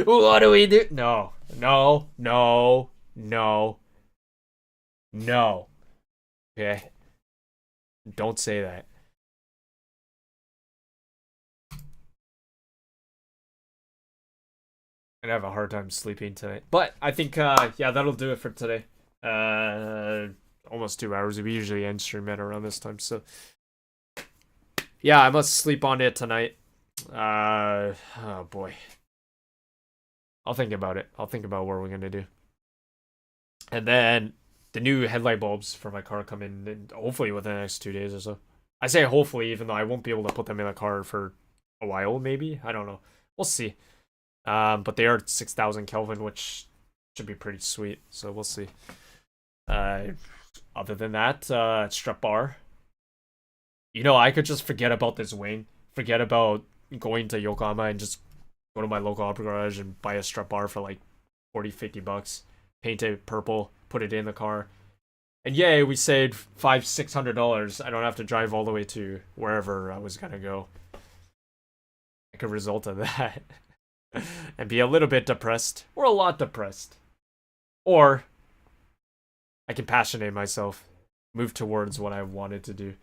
What do we do? No, no, no, no, no. Okay, don't say that. I have a hard time sleeping tonight. But I think yeah, that'll do it for today. Almost 2 hours. We usually end stream at around this time, so yeah, I must sleep on it tonight. Oh boy. I'll think about it. I'll think about what we're gonna do. And then the new headlight bulbs for my car come in hopefully within the next 2 days or so. I say hopefully, even though I won't be able to put them in the car for a while, maybe. I don't know. We'll see. But they are 6,000 Kelvin, which should be pretty sweet. So we'll see. Other than that, strap bar. You know, I could just forget about this wing. Forget about going to Yokohama and just go to my local auto garage and buy a strap bar for like 40-50 bucks. Paint it purple, put it in the car. And yay, we saved $500-600. I don't have to drive all the way to wherever I was gonna go. Like a result of that. And be a little bit depressed. Or a lot depressed. Or I can passionate myself. Move towards what I wanted to do.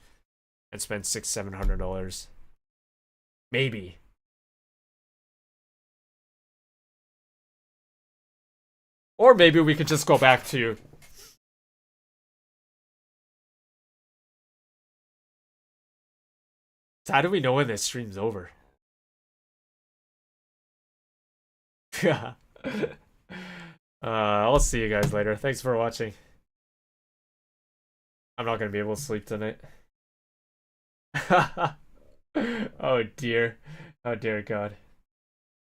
And spend $600-700. Maybe. Or maybe we could just go back to... So how do we know when this stream's over? I'll see you guys later. Thanks for watching. I'm not gonna be able to sleep tonight. Oh dear. Oh dear God.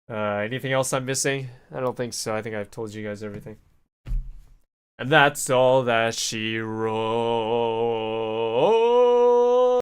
Anything else I'm missing? I don't think so. I think I've told you guys everything. And that's all that she wrote.